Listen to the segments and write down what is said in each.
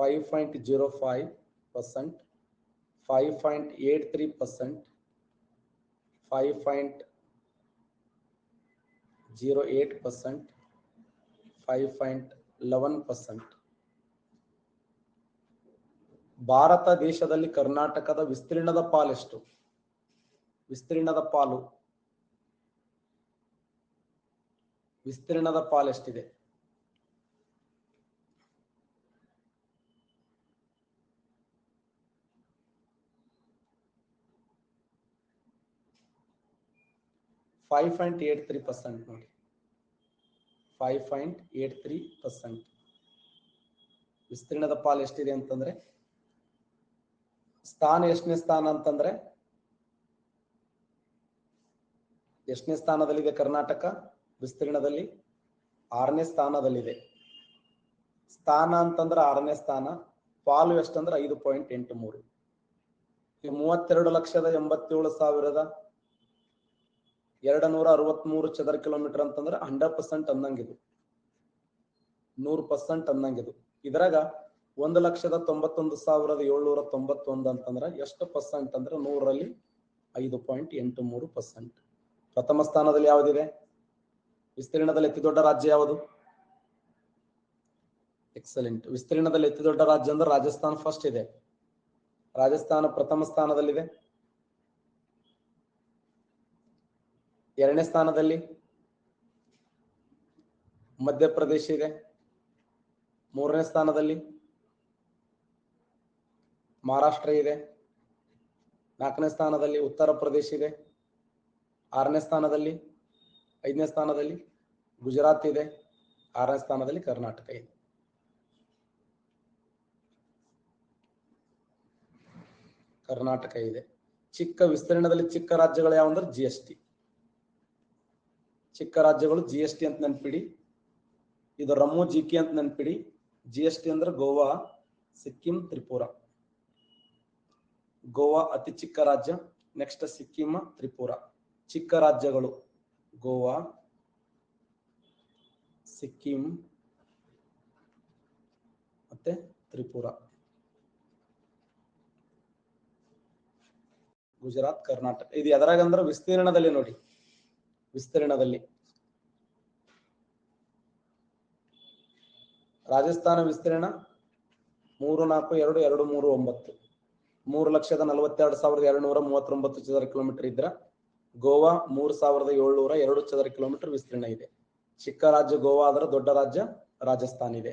5.05%, 5.83%, 5.08%, 5.11%. ಭಾರತ ದೇಶದಲ್ಲಿ ಕರ್ನಾಟಕದ ವಿಸ್ತೀರ್ಣದ ಪಾಲೆಷ್ಟು? ವಿಸ್ತೀರ್ಣದ ಪಾಲೆಷ್ಟಿದೆ? .83% ನೋಡಿ, 5.83%. ವಿಸ್ತೀರ್ಣದ ಪಾಲು ಎಷ್ಟಿದೆ ಅಂತಂದ್ರೆ, ಸ್ಥಾನ ಎಷ್ಟನೇ ಸ್ಥಾನ ಅಂತಂದ್ರೆ, ಎಷ್ಟನೇ ಸ್ಥಾನದಲ್ಲಿದೆ ಕರ್ನಾಟಕ ವಿಸ್ತೀರ್ಣದಲ್ಲಿ? 6ನೇ ಸ್ಥಾನದಲ್ಲಿದೆ. ಸ್ಥಾನ ಅಂತಂದ್ರೆ 6ನೇ ಸ್ಥಾನ, ಪಾಲು ಎಷ್ಟಂದ್ರೆ 5.83. 32,87,263 ಚದರ ಕಿಲೋಮೀಟರ್ ಅಂತಂದ್ರೆ 100% ಅನ್ನಂಗಿದು, 100% ಅನ್ನಂಗಿದು. ಇದ್ರಾಗ 1,91,791 ಅಂತಂದ್ರೆ ಎಷ್ಟು ಪರ್ಸೆಂಟ್ ಅಂದ್ರೆ 100ರಲ್ಲಿ 5.83%. ಪ್ರಥಮ ಸ್ಥಾನದಲ್ಲಿ ಯಾವುದಿದೆ? ವಿಸ್ತೀರ್ಣದಲ್ಲಿ ಅತಿ ದೊಡ್ಡ ರಾಜ್ಯ ಯಾವುದು? ಎಕ್ಸಲೆಂಟ್. ವಿಸ್ತೀರ್ಣದಲ್ಲಿ ಅತಿ ದೊಡ್ಡ ರಾಜ್ಯ ಅಂದ್ರೆ ರಾಜಸ್ಥಾನ ಫಸ್ಟ್ ಇದೆ. ರಾಜಸ್ಥಾನ ಪ್ರಥಮ ಸ್ಥಾನದಲ್ಲಿದೆ. 2ನೇ ಸ್ಥಾನದಲ್ಲಿ ಮಧ್ಯಪ್ರದೇಶ ಇದೆ. 3ನೇ ಸ್ಥಾನದಲ್ಲಿ ಮಹಾರಾಷ್ಟ್ರ ಇದೆ. 4ನೇ ಸ್ಥಾನದಲ್ಲಿ ಉತ್ತರ ಪ್ರದೇಶ ಇದೆ. 6ನೇ ಸ್ಥಾನದಲ್ಲಿ 5ನೇ ಸ್ಥಾನದಲ್ಲಿ ಗುಜರಾತ್ ಇದೆ. 6ನೇ ಸ್ಥಾನದಲ್ಲಿ ಕರ್ನಾಟಕ ಇದೆ. ಕರ್ನಾಟಕ ಇದೆ. ಚಿಕ್ಕ ವಿಸ್ತೀರ್ಣದಲ್ಲಿ ಚಿಕ್ಕ ರಾಜ್ಯಗಳು ಯಾವಂದ್ರೆ GST. ಚಿಕ್ಕ ರಾಜ್ಯಗಳು GST ಅಂತ ನೆನ್ಪಿಡಿ. ಇದು ರಮ್ಮು GK ಅಂತ ನೆನ್ಪಿಡಿ. GST ಅಂದ್ರೆ ಗೋವಾ, ಸಿಕ್ಕಿಂ, ತ್ರಿಪುರ. ಗೋವಾ ಅತಿ ಚಿಕ್ಕ ರಾಜ್ಯ. ನೆಕ್ಸ್ಟ್ ಸಿಕ್ಕಿಂ, ತ್ರಿಪುರ. ಚಿಕ್ಕ ರಾಜ್ಯಗಳು ಗೋವಾ, ಸಿಕ್ಕಿಂ ಮತ್ತೆ ತ್ರಿಪುರ. ಗುಜರಾತ್, ಕರ್ನಾಟಕ. ಇದು ಎದರಾಗಂದ್ರೆ ವಿಸ್ತೀರ್ಣದಲ್ಲಿ ನೋಡಿ. ವಿಸ್ತೀರ್ಣದಲ್ಲಿ ರಾಜಸ್ಥಾನ ವಿಸ್ತೀರ್ಣ 3,42,239, 3,42,239 ಚದರ ಕಿಲೋಮೀಟರ್ ಇದ್ರ ಗೋವಾ 3,702 ಚದರ ಕಿಲೋಮೀಟರ್ ವಿಸ್ತೀರ್ಣ ಇದೆ. ಚಿಕ್ಕ ರಾಜ್ಯ ಗೋವಾ ಆದ್ರೆ ದೊಡ್ಡ ರಾಜ್ಯ ರಾಜಸ್ಥಾನ ಇದೆ.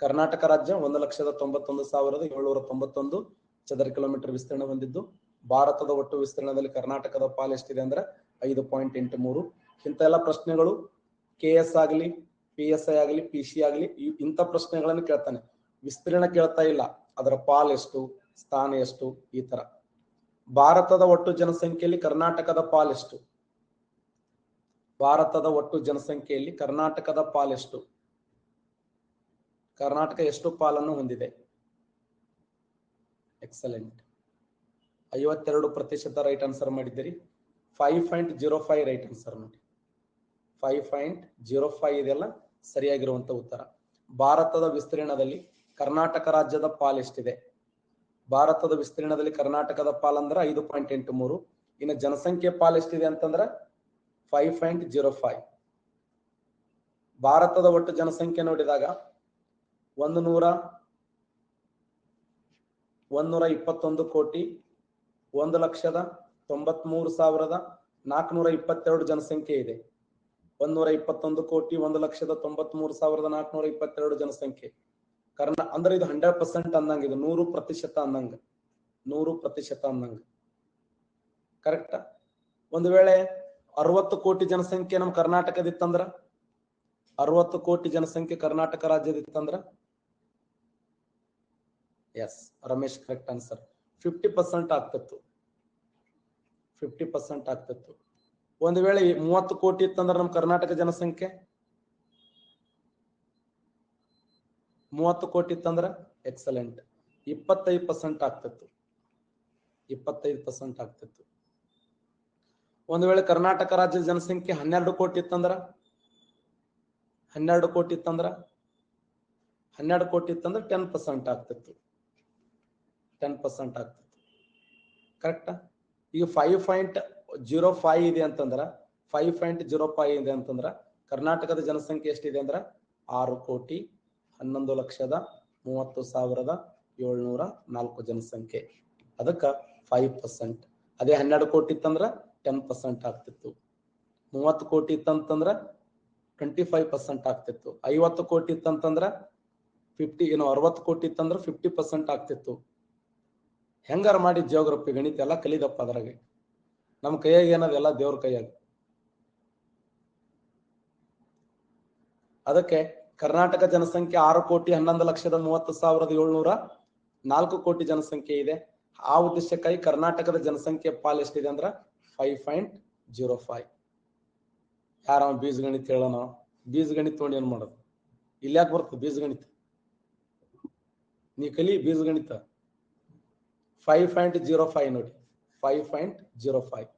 ಕರ್ನಾಟಕ ರಾಜ್ಯ 1,91,791 ಚದರ ಕಿಲೋಮೀಟರ್ ವಿಸ್ತೀರ್ಣ ಹೊಂದಿದ್ದು ಭಾರತದ ಒಟ್ಟು ವಿಸ್ತೀರ್ಣದಲ್ಲಿ ಕರ್ನಾಟಕದ ಪಾಲು ಎಷ್ಟಿದೆ ಅಂದ್ರೆ 5.83. ಇಂಥ ಎಲ್ಲ ಪ್ರಶ್ನೆಗಳು KS ಆಗಲಿ, PSI ಆಗಲಿ, PC ಆಗಲಿ ಇಂಥ ಪ್ರಶ್ನೆಗಳನ್ನು ಕೇಳ್ತಾನೆ. ವಿಸ್ತೀರ್ಣ ಕೇಳ್ತಾ ಇಲ್ಲ, ಅದರ ಪಾಲು ಎಷ್ಟು, ಸ್ಥಾನ ಎಷ್ಟು, ಈ ತರ. ಭಾರತದ ಒಟ್ಟು ಜನಸಂಖ್ಯೆಯಲ್ಲಿ ಕರ್ನಾಟಕದ ಪಾಲೆಷ್ಟು? ಭಾರತದ ಒಟ್ಟು ಜನಸಂಖ್ಯೆಯಲ್ಲಿ ಕರ್ನಾಟಕದ ಪಾಲೆಷ್ಟು? ಕರ್ನಾಟಕ ಎಷ್ಟು ಪಾಲನ್ನು ಹೊಂದಿದೆ? ಎಕ್ಸಲೆಂಟ್. 52% ರೈಟ್ ಆನ್ಸರ್ ಮಾಡಿದ್ದೀರಿ. 5.05 ರೈಟ್ ಆನ್ಸರ್ ನೋಡಿ. 5.05 ಇದೆಲ್ಲ ಸರಿಯಾಗಿರುವಂತ ಉತ್ತರ. ಭಾರತದ ವಿಸ್ತೀರ್ಣದಲ್ಲಿ ಕರ್ನಾಟಕ ರಾಜ್ಯದ ಪಾಲು ಎಷ್ಟಿದೆ? ಭಾರತದ ವಿಸ್ತೀರ್ಣದಲ್ಲಿ ಕರ್ನಾಟಕದ ಪಾಲು ಅಂದ್ರೆ 5.83. ಇನ್ನು ಜನಸಂಖ್ಯೆ ಪಾಲು ಎಷ್ಟಿದೆ ಅಂತಂದ್ರೆ 5.05. ಭಾರತದ ಒಟ್ಟು ಜನಸಂಖ್ಯೆ ನೋಡಿದಾಗ 1,91,93,422 ಜನಸಂಖ್ಯೆ ಇದೆ. 1,91,93,422 ಜನಸಂಖ್ಯೆ. ಅಂದ್ರೆ ಇದು 100% ಅಂದಂಗ, ಇದು 100% ಅಂದಂಗ, 100% ಅಂದಂಗ. ಕರೆಕ್ಟ್. ಒಂದು ವೇಳೆ 60 ಕೋಟಿ ಜನಸಂಖ್ಯೆ ನಮ್ಮ ಕರ್ನಾಟಕದಿತ್ತಂದ್ರ, 60 ಕೋಟಿ ಜನಸಂಖ್ಯೆ ಕರ್ನಾಟಕ ರಾಜ್ಯದಿತ್ತಂದ್ರ, ಎಸ್ ರಮೇಶ್ ಕರೆಕ್ಟ್ ಆನ್ಸರ್. 50% ಆಗ್ತಿತ್ತು, 50% ಆಗ್ತಿತ್ತು. ಒಂದು ವೇಳೆ 30 ಕೋಟಿ ಇತ್ತಂದ್ರೆ ನಮ್ಮ ಕರ್ನಾಟಕ ಜನಸಂಖ್ಯೆ 30 ಕೋಟಿ ಇತ್ತಂದ್ರೆ ಎಕ್ಸಲೆಂಟ್ 25% ಆಗ್ತಿತ್ತು, 25% ಆಗ್ತಿತ್ತು. ಒಂದು ವೇಳೆ ಕರ್ನಾಟಕ ರಾಜ್ಯದ ಜನಸಂಖ್ಯೆ 12 ಕೋಟಿ ಇತ್ತಂದ್ರ 12 ಕೋಟಿ ಇತ್ತಂದ್ರ 12 ಕೋಟಿ ಇತ್ತಂದ್ರೆ 10% ಆಗ್ತಿತ್ತು, 10% ಆಗ್ತಿತ್ತು. ಕರೆಕ್ಟಾ? ಈಗ 5.05 ಇದೆ ಅಂತಂದ್ರ 5.05 ಇದೆ ಅಂತಂದ್ರ ಕರ್ನಾಟಕದ ಜನಸಂಖ್ಯೆ ಎಷ್ಟಿದೆ ಅಂದ್ರ 6,11,30,704 ಜನಸಂಖ್ಯೆ. ಅದಕ್ಕ 5%. ಅದೇ 12 ಕೋಟಿ ಇತ್ತಂದ್ರ 10% ಆಗ್ತಿತ್ತು. 30 ಕೋಟಿ ಇತ್ತಂತಂದ್ರ 25% ಆಗ್ತಿತ್ತು. 50 ಕೋಟಿ ಇತ್ತಂತಂದ್ರ 60 ಕೋಟಿ ಇತ್ತಂದ್ರ 50% ಆಗ್ತಿತ್ತು. ಹೆಂಗಾರ ಮಾಡಿ ಜಿಯೋಗ್ರಫಿ ಗಣಿತ ಎಲ್ಲ ಕಲಿದಪ್ಪ. ಅದ್ರಾಗೆ ನಮ್ಮ ಕೈಯಾಗ ಏನದೆಲ್ಲ ದೇವ್ರ ಕೈಯಾಗ. ಅದಕ್ಕೆ ಕರ್ನಾಟಕ ಜನಸಂಖ್ಯೆ 6,11,30,704 ಕೋಟಿ ಜನಸಂಖ್ಯೆ ಇದೆ. ಆ ಉದ್ದೇಶಕ್ಕಾಗಿ ಕರ್ನಾಟಕದ ಜನಸಂಖ್ಯೆ ಪಾಲ್ ಎಷ್ಟಿದೆ ಅಂದ್ರ 5.05. ಯಾರ ಬೀಜಗಣಿತ ಹೇಳೋಣ? ಬೀಜಗಣಿತ ನೋಡಿ ಏನ್ ಮಾಡೋದು? ಇಲ್ಯಾಕೆ ಬರ್ತದೆ ಬೀಜಗಣಿತ? ನೀ ಕಲಿ ಬೀಜಗಣಿತ. 5.05 ನೋಡಿ, 5.05.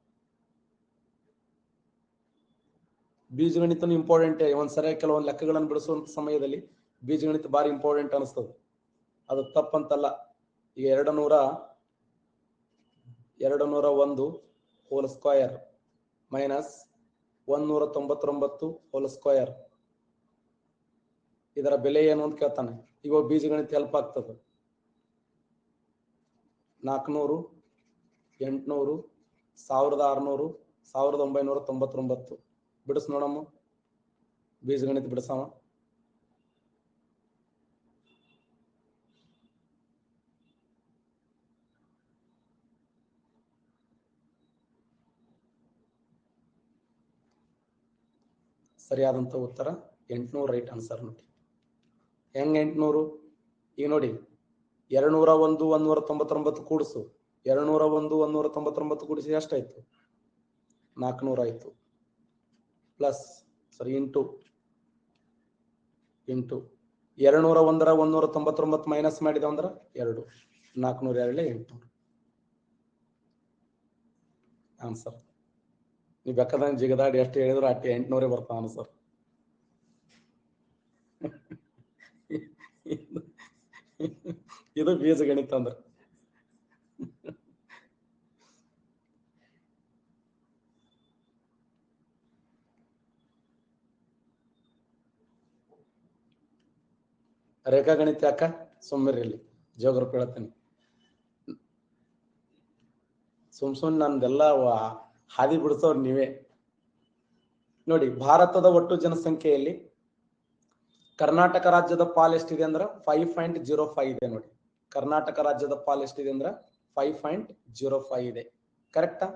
ಬೀಜಗಣಿತನು ಇಂಪಾರ್ಟೆಂಟ್. ಒಂದ್ಸರಿ ಕೆಲವೊಂದು ಲೆಕ್ಕಗಳನ್ನು ಬಿಡಿಸುವಂತ ಸಮಯದಲ್ಲಿ ಬೀಜಗಣಿತ ಬಾರಿ ಇಂಪಾರ್ಟೆಂಟ್ ಅನಿಸ್ತದೆ. ಅದು ತಪ್ಪಂತಲ್ಲ. ಈಗ 201 whole square minus 199 whole square, ಇದರ ಬೆಲೆ ಏನು ಅಂತ ಕೇಳ್ತಾನೆ. ಇವಾಗ ಬೀಜಗಣಿತ ಹೆಲ್ಪ್ ಆಗ್ತದೆ. 400, 800, 1600, 1999 ಬಿಡಿಸ್ ನೋಡಮ್ಮ. ಬೀಜಗಣಿತ ಬಿಡಿಸವ. ಸರಿಯಾದಂತ ಉತ್ತರ 800 ರೈಟ್ ಆನ್ಸರ್. ನೋಡಿ ಹೆಂಗ್ 800? ಈಗ ನೋಡಿ 201 199 ಕೂಡಿಸು. 201 199 ಕೂಡಿಸಿ ಎಷ್ಟಾಯ್ತು? 400 ಆಯ್ತು. ಪ್ಲಸ್ ಇಂಟು 201 199 ಮೈನಸ್ ಮಾಡಿದ ಅಂದ್ರ 2. 402 800 ಆನ್ಸರ್. ನೀವು ಬೇಕಾದಂಗೆ ಜಿಗದಾಡಿ ಎಷ್ಟು ಹೇಳಿದ್ರು ಅಟ್ಟಿ 800 ಬರ್ತಾವ ಆನ್ಸರ್. ಇದು ಬೀಜಗಣಿತ ಅಂದ್ರೆ. ರೇಖಾಗಣಿತ ಯಾಕ ಸುಮ್ಮನೆ ಇಲ್ಲಿ ಜಿಯೋಗ್ರಫಿ ಹೇಳ್ತೀನಿ. ಸುಮ್ ನಂದೆಲ್ಲ ಹಾದಿ ಬಿಡಿಸೋರು ನೀವೇ. ನೋಡಿ, ಭಾರತದ ಒಟ್ಟು ಜನಸಂಖ್ಯೆಯಲ್ಲಿ ಕರ್ನಾಟಕ ರಾಜ್ಯದ ಪಾಲ್ ಎಷ್ಟಿದೆ ಅಂದ್ರ 5.05 ಇದೆ. ನೋಡಿ, ಕರ್ನಾಟಕ ರಾಜ್ಯದ ಪಾಲ್ ಎಷ್ಟಿದೆ ಅಂದ್ರ 5.05 ಇದೆ. ಕರೆಕ್ಟಾ?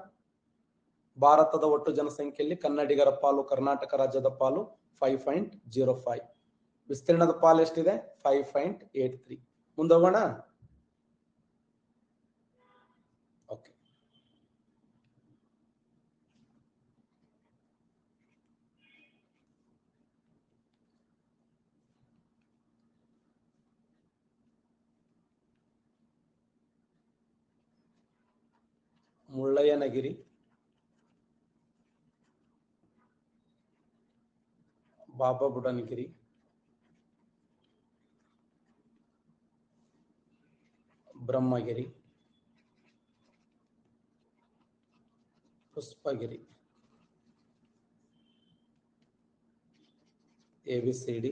ಭಾರತದ ಒಟ್ಟು ಜನಸಂಖ್ಯೆಯಲ್ಲಿ ಕನ್ನಡಿಗರ ಪಾಲು, ಕರ್ನಾಟಕ ರಾಜ್ಯದ ಪಾಲು 5.05. ವಿಸ್ತೀರ್ಣದ ಪಾಲು ಎಷ್ಟಿದೆ? 5.83. ಮುಂದೋಗೋಣ. Okay, Mullayanagiri, Baba Budangiri, Brahmagiri, Pushpagiri, ABCD,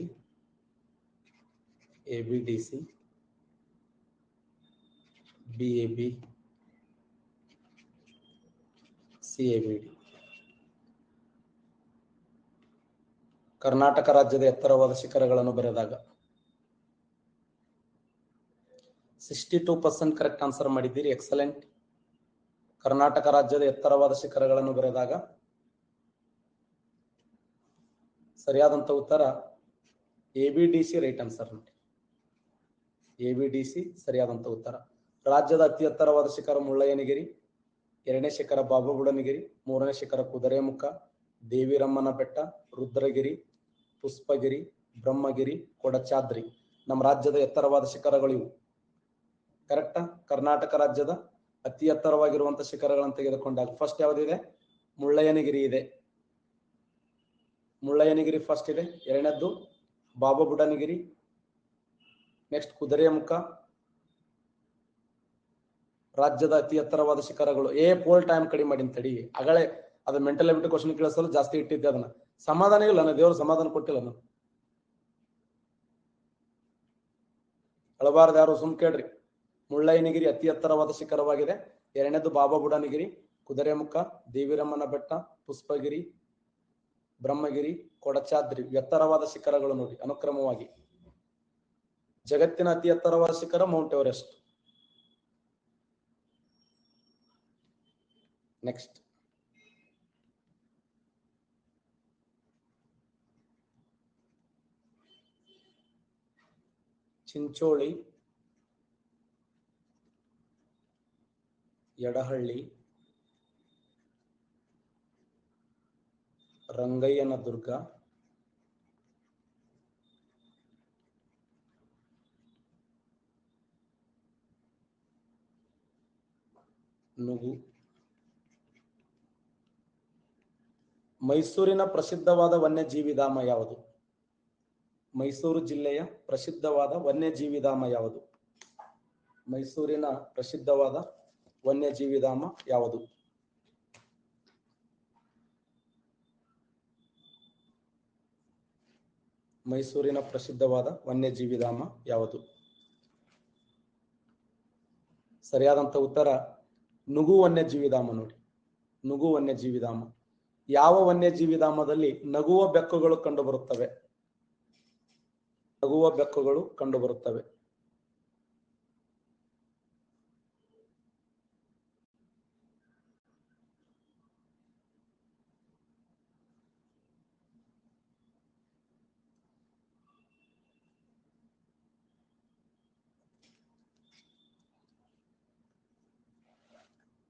ABDC, BAB, CABD. Karnataka ರಾಜ್ಯದ ಎತ್ತರವಾದ ಶಿಖರಗಳನ್ನು ಬರೆದಾಗ 62% ಕರೆಕ್ಟ್ ಆನ್ಸರ್ ಮಾಡಿದ್ದೀರಿ. ಎಕ್ಸಲೆಂಟ್. ಕರ್ನಾಟಕ ರಾಜ್ಯದ ಎತ್ತರವಾದ ಶಿಖರಗಳನ್ನು ಬರೆದಾಗ ಸರಿಯಾದಂತ ಉತ್ತರ ABDC ರೈಟ್ ಆನ್ಸರ್. ನೋಡಿ, ABDC ಸರಿಯಾದಂತ ಉತ್ತರ. ರಾಜ್ಯದ ಅತಿ ಎತ್ತರವಾದ ಶಿಖರ ಮುಳ್ಳಯ್ಯನಗಿರಿ, 2ನೇ ಶಿಖರ ಬಾಬಾ ಬುಡನಗಿರಿ, 3ನೇ ಶಿಖರ ಕುದುರೆಮುಖ, ದೇವಿರಮ್ಮನ ಬೆಟ್ಟ, ರುದ್ರಗಿರಿ, ಪುಷ್ಪಗಿರಿ, ಬ್ರಹ್ಮಗಿರಿ, ಕೊಡಚಾದ್ರಿ ನಮ್ಮ ರಾಜ್ಯದ ಎತ್ತರವಾದ ಶಿಖರಗಳು ಇವು. ಕರೆಕ್ಟಾ? ಕರ್ನಾಟಕ ರಾಜ್ಯದ ಅತಿ ಎತ್ತರವಾಗಿರುವಂತ ಶಿಖರಗಳನ್ನು ತೆಗೆದುಕೊಂಡಾಗ ಫಸ್ಟ್ ಯಾವ್ದಿದೆ? ಮುಳ್ಳಯ್ಯನಗಿರಿ ಇದೆ. ಮುಳ್ಳಯ್ಯನಗಿರಿ ಫಸ್ಟ್ ಇದೆ. ಎರಡನೇದ್ದು ಬಾಬಾ ಬುಡನಗಿರಿ, ನೆಕ್ಸ್ಟ್ ಕುದುರೆಮುಖ. ರಾಜ್ಯದ ಅತಿ ಎತ್ತರವಾದ ಶಿಖರಗಳು. ಪೋಲ್ ಟೈಮ್ ಕಡಿಮೆ ಮಾಡಿ ತಡಿ, ಅಗಳೇ ಅದು ಮೆಂಟಲ್ ಎಬಿಲಿಟಿ ಕ್ವಶನ್ ಕೇಳಿಸಲು ಜಾಸ್ತಿ ಇಟ್ಟಿದ್ದೆ. ಅದನ್ನ ಸಮಾಧಾನ ಇಲ್ಲ, ನಾನು ದೇವ್ರು ಸಮಾಧಾನ ಕೊಟ್ಟಿಲ್ಲ. ನಾನು ಅಳಬಾರ್ದು ಯಾರು, ಸುಮ್ ಕೇಳ್ರಿ. ಮುಳ್ಳಯ್ಯನಗಿರಿ ಅತಿ ಎತ್ತರವಾದ ಶಿಖರವಾಗಿದೆ. ಎರಡನೇದು ಬಾಬಾ ಬುಡಾನಗಿರಿ, ಕುದುರೆಮುಖ, ದೇವಿರಮ್ಮನ ಬೆಟ್ಟ, ಪುಷ್ಪಗಿರಿ, ಬ್ರಹ್ಮಗಿರಿ, ಕೊಡಚಾದ್ರಿ ಎತ್ತರವಾದ ಶಿಖರಗಳು ನೋಡಿ ಅನುಕ್ರಮವಾಗಿ. ಜಗತ್ತಿನ ಅತಿ ಎತ್ತರವಾದ ಶಿಖರ mount Everest. Next Chincholi, Yadahalli, Rangayyana Durga, Nugu. ಮೈಸೂರಿನ ಪ್ರಸಿದ್ಧವಾದ ವನ್ಯಜೀವಿ ಧಾಮ ಯಾವುದು? ಮೈಸೂರು ಜಿಲ್ಲೆಯ ಪ್ರಸಿದ್ಧವಾದ ವನ್ಯಜೀವಿ ಧಾಮ ಯಾವುದು? ಮೈಸೂರಿನ ಪ್ರಸಿದ್ಧವಾದ ವನ್ಯಜೀವಿ ಧಾಮ ಯಾವುದು? ಮೈಸೂರಿನ ಪ್ರಸಿದ್ಧವಾದ ವನ್ಯಜೀವಿ ಧಾಮ ಯಾವುದು? ಸರಿಯಾದಂತ ಉತ್ತರ ನುಗು ವನ್ಯಜೀವಿ ಧಾಮ ನೋಡಿ. ನುಗು ವನ್ಯಜೀವಿ ಧಾಮ. ಯಾವ ವನ್ಯಜೀವಿ ಧಾಮದಲ್ಲಿ ನಗುವ ಬೆಕ್ಕುಗಳು ಕಂಡುಬರುತ್ತವೆ? ನಗುವ ಬೆಕ್ಕುಗಳು ಕಂಡುಬರುತ್ತವೆ.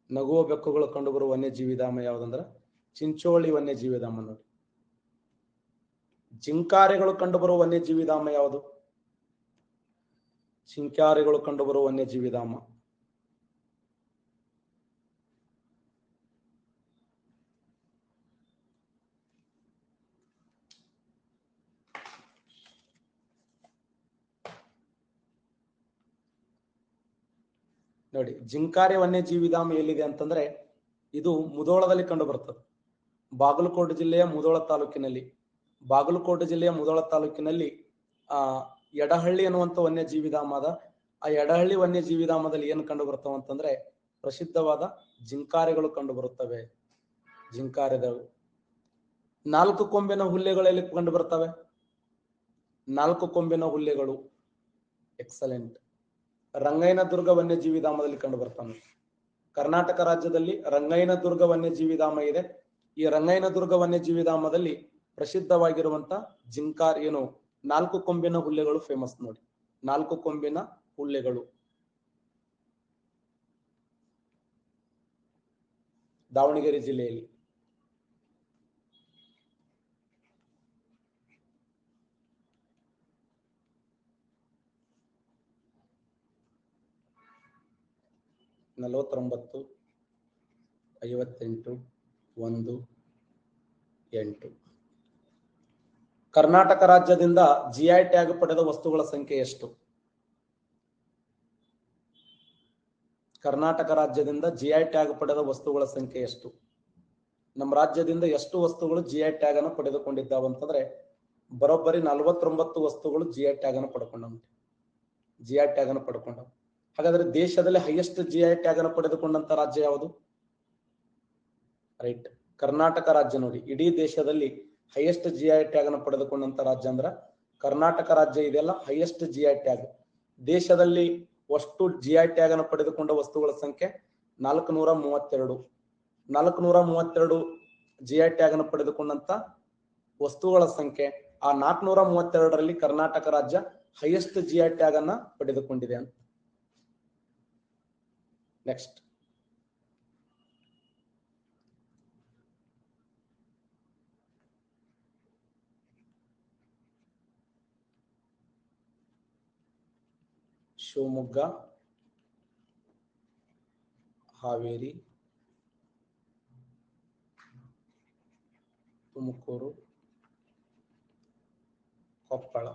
ನಗುವ ಬೆಕ್ಕುಗಳು ಕಂಡುಬರುವ ವನ್ಯಜೀವಿ ಧಾಮ ಯಾವುದಂದ್ರ ಚಿಂಚೋಳಿ ವನ್ಯಜೀವಿ ಧಾಮ ನೋಡಿ. ಜಿಂಕಾರೆಗಳು ಕಂಡುಬರುವ ವನ್ಯಜೀವಿ ಧಾಮ ಯಾವುದು? ಜಿಂಕಾರೆಗಳು ಕಂಡುಬರುವ ವನ್ಯಜೀವಿ ಧಾಮ. ನೋಡಿ, ಜಿಂಕಾರೆ ವನ್ಯಜೀವಿ ಧಾಮ ಎಲ್ಲಿದೆ ಅಂತಂದ್ರೆ ಇದು ಮುಧೋಳದಲ್ಲಿ ಕಂಡು ಬರ್ತದೆ. ಬಾಗಲಕೋಟೆ ಜಿಲ್ಲೆಯ ಮುಧೋಳ ತಾಲೂಕಿನಲ್ಲಿ. ಬಾಗಲಕೋಟೆ ಜಿಲ್ಲೆಯ ಮುಧೋಳ ತಾಲೂಕಿನಲ್ಲಿ ಯಡಹಳ್ಳಿ ಅನ್ನುವಂಥ ವನ್ಯಜೀವಿ ಧಾಮ ಅದ. ಆ ಯಡಹಳ್ಳಿ ವನ್ಯಜೀವಿ ಧಾಮದಲ್ಲಿ ಏನು ಕಂಡು ಬರ್ತಾವ ಅಂತಂದ್ರೆ ಪ್ರಸಿದ್ಧವಾದ ಜಿಂಕಾರೆಗಳು ಕಂಡು ಬರುತ್ತವೆ. ಜಿಂಕಾರೆಗಳು. 4 ಕೊಂಬಿನ ಹುಲ್ಲೆಗಳಲ್ಲಿ ಕಂಡು ಬರ್ತವೆ. 4 ಕೊಂಬಿನ ಹುಲ್ಲೆಗಳು. ಎಕ್ಸಲೆಂಟ್. ರಂಗಯ್ಯನ ದುರ್ಗ ವನ್ಯಜೀವಿ ಧಾಮದಲ್ಲಿ ಕಂಡು ಬರ್ತಾನೆ. ಕರ್ನಾಟಕ ರಾಜ್ಯದಲ್ಲಿ ರಂಗಯ್ಯನ ದುರ್ಗ ವನ್ಯಜೀವಿ ಧಾಮ ಇದೆ. ಈ ರಂಗಯ್ಯನ ದುರ್ಗ ವನ್ಯಜೀವಿ ಧಾಮದಲ್ಲಿ ಪ್ರಸಿದ್ಧವಾಗಿರುವಂತ ಜಿಂಕಾರ್ 4 ಕೊಂಬಿನ ಹುಲ್ಲೆಗಳು ಫೇಮಸ್ ನೋಡಿ. 4 ಕೊಂಬಿನ ಹುಲ್ಲೆಗಳು. ದಾವಣಗೆರೆ ಜಿಲ್ಲೆಯಲ್ಲಿ. ನಲವತ್ತೊಂಬತ್ತು 58 1 8. ಕರ್ನಾಟಕ ರಾಜ್ಯದಿಂದ ಜಿಐ ಟ್ಯಾಗ್ ಪಡೆದ ವಸ್ತುಗಳ ಸಂಖ್ಯೆ ಎಷ್ಟು? ಕರ್ನಾಟಕ ರಾಜ್ಯದಿಂದ ಜಿಐ ಟ್ಯಾಗ್ ಪಡೆದ ವಸ್ತುಗಳ ಸಂಖ್ಯೆ ಎಷ್ಟು? ನಮ್ಮ ರಾಜ್ಯದಿಂದ ಎಷ್ಟು ವಸ್ತುಗಳು ಜಿಐ ಟ್ಯಾಗ್ ಅನ್ನು ಪಡೆದುಕೊಂಡಿದ್ದಾವೆ ಅಂತಂದ್ರೆ ಬರೋಬ್ಬರಿ 49 ವಸ್ತುಗಳು ಜಿಐ ಟ್ಯಾಗ್ ಅನ್ನು ಪಡ್ಕೊಂಡವು. ಜಿಐ ಟ್ಯಾಗ್ ಅನ್ನು ಪಡ್ಕೊಂಡವು. ಹಾಗಾದ್ರೆ ದೇಶದಲ್ಲಿ ಹೈಯೆಸ್ಟ್ ಜಿಐ ಟ್ಯಾಗ್ ಅನ್ನು ಪಡೆದುಕೊಂಡಂತ ರಾಜ್ಯ ಯಾವುದು? ರೈಟ್, ಕರ್ನಾಟಕ ರಾಜ್ಯ ನೋಡಿ. ಇಡೀ ದೇಶದಲ್ಲಿ ಹೈಯೆಸ್ಟ್ ಜಿಐ ಟ್ಯಾಗ್ ಅನ್ನು ಪಡೆದುಕೊಂಡಂತ ರಾಜ್ಯ ಅಂದ್ರ ಕರ್ನಾಟಕ ರಾಜ್ಯ ಇದೆಯಲ್ಲ ಹೈಯೆಸ್ಟ್ ಜಿಐ ಟ್ಯಾಗ್. ದೇಶದಲ್ಲಿ ಅಷ್ಟು ಜಿಐ ಟ್ಯಾಗ್ ಅನ್ನು ಪಡೆದುಕೊಂಡ ವಸ್ತುಗಳ ಸಂಖ್ಯೆ 432. 432 ಜಿಐ ಟ್ಯಾಗ್ ಅನ್ನು ಪಡೆದುಕೊಂಡಂತ ವಸ್ತುಗಳ ಸಂಖ್ಯೆ. ಆ 432ರಲ್ಲಿ ಕರ್ನಾಟಕ ರಾಜ್ಯ ಹೈಯೆಸ್ಟ್ ಜಿಐ ಟ್ಯಾಗ್ ಅನ್ನ ಪಡೆದುಕೊಂಡಿದೆ ಅಂತ. ನೆಕ್ಸ್ಟ್ ಶಿವಮೊಗ್ಗ, ಹಾವೇರಿ, ತುಮಕೂರು, ಕೊಪ್ಪಳ.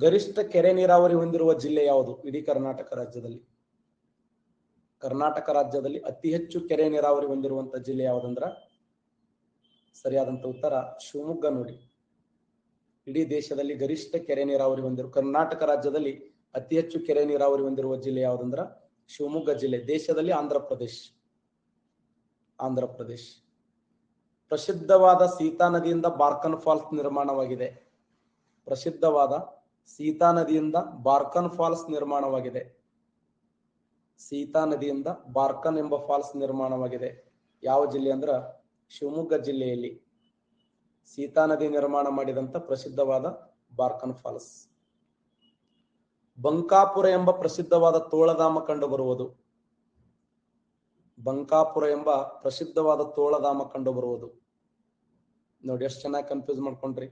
ಗರಿಷ್ಠ ಕೆರೆ ನೀರಾವರಿ ಹೊಂದಿರುವ ಜಿಲ್ಲೆ ಯಾವುದು ಇಡೀ ಕರ್ನಾಟಕ ರಾಜ್ಯದಲ್ಲಿ? ಕರ್ನಾಟಕ ರಾಜ್ಯದಲ್ಲಿ ಅತಿ ಹೆಚ್ಚು ಕೆರೆ ನೀರಾವರಿ ಹೊಂದಿರುವಂತ ಜಿಲ್ಲೆ ಯಾವುದಂದ್ರ ಸರಿಯಾದಂತ ಉತ್ತರ ಶಿವಮೊಗ್ಗ ನೋಡಿ. ಇಡೀ ದೇಶದಲ್ಲಿ ಗರಿಷ್ಠ ಕೆರೆ ನೀರಾವರಿ ಹೊಂದಿರುವ ಕರ್ನಾಟಕ ರಾಜ್ಯದಲ್ಲಿ ಅತಿ ಹೆಚ್ಚು ಕೆರೆ ನೀರಾವರಿ ಹೊಂದಿರುವ ಜಿಲ್ಲೆ ಯಾವುದಂದ್ರ ಶಿವಮೊಗ್ಗ ಜಿಲ್ಲೆ. ದೇಶದಲ್ಲಿ ಆಂಧ್ರ ಪ್ರದೇಶ್. ಪ್ರಸಿದ್ಧವಾದ ಸೀತಾ ನದಿಯಿಂದ ಬಾರ್ಕನ್ ಫಾಲ್ಸ್ ನಿರ್ಮಾಣವಾಗಿದೆ. ಪ್ರಸಿದ್ಧವಾದ ಸೀತಾ ನದಿಯಿಂದ ಬಾರ್ಕನ್ ಫಾಲ್ಸ್ ನಿರ್ಮಾಣವಾಗಿದೆ. ಸೀತಾ ನದಿಯಿಂದ ಬಾರ್ಕನ್ ಎಂಬ ಫಾಲ್ಸ್ ನಿರ್ಮಾಣವಾಗಿದೆ. ಯಾವ ಜಿಲ್ಲೆ ಅಂದ್ರ ಶಿವಮೊಗ್ಗ ಜಿಲ್ಲೆಯಲ್ಲಿ ಸೀತಾ ನದಿ ನಿರ್ಮಾಣ ಮಾಡಿದಂತ ಪ್ರಸಿದ್ಧವಾದ ಬಾರ್ಕನ್ ಫಾಲ್ಸ್. ಬಂಕಾಪುರ ಎಂಬ ಪ್ರಸಿದ್ಧವಾದ ತೋಳಧಾಮ ಕಂಡುಬರುವುದು. ಬಂಕಾಪುರ ಎಂಬ ಪ್ರಸಿದ್ಧವಾದ ತೋಳಧಾಮ ಕಂಡುಬರುವುದು. ನೋಡಿ ಎಷ್ಟು ಚೆನ್ನಾಗಿ ಕನ್ಫ್ಯೂಸ್ ಮಾಡ್ಕೊಂಡ್ರಿ.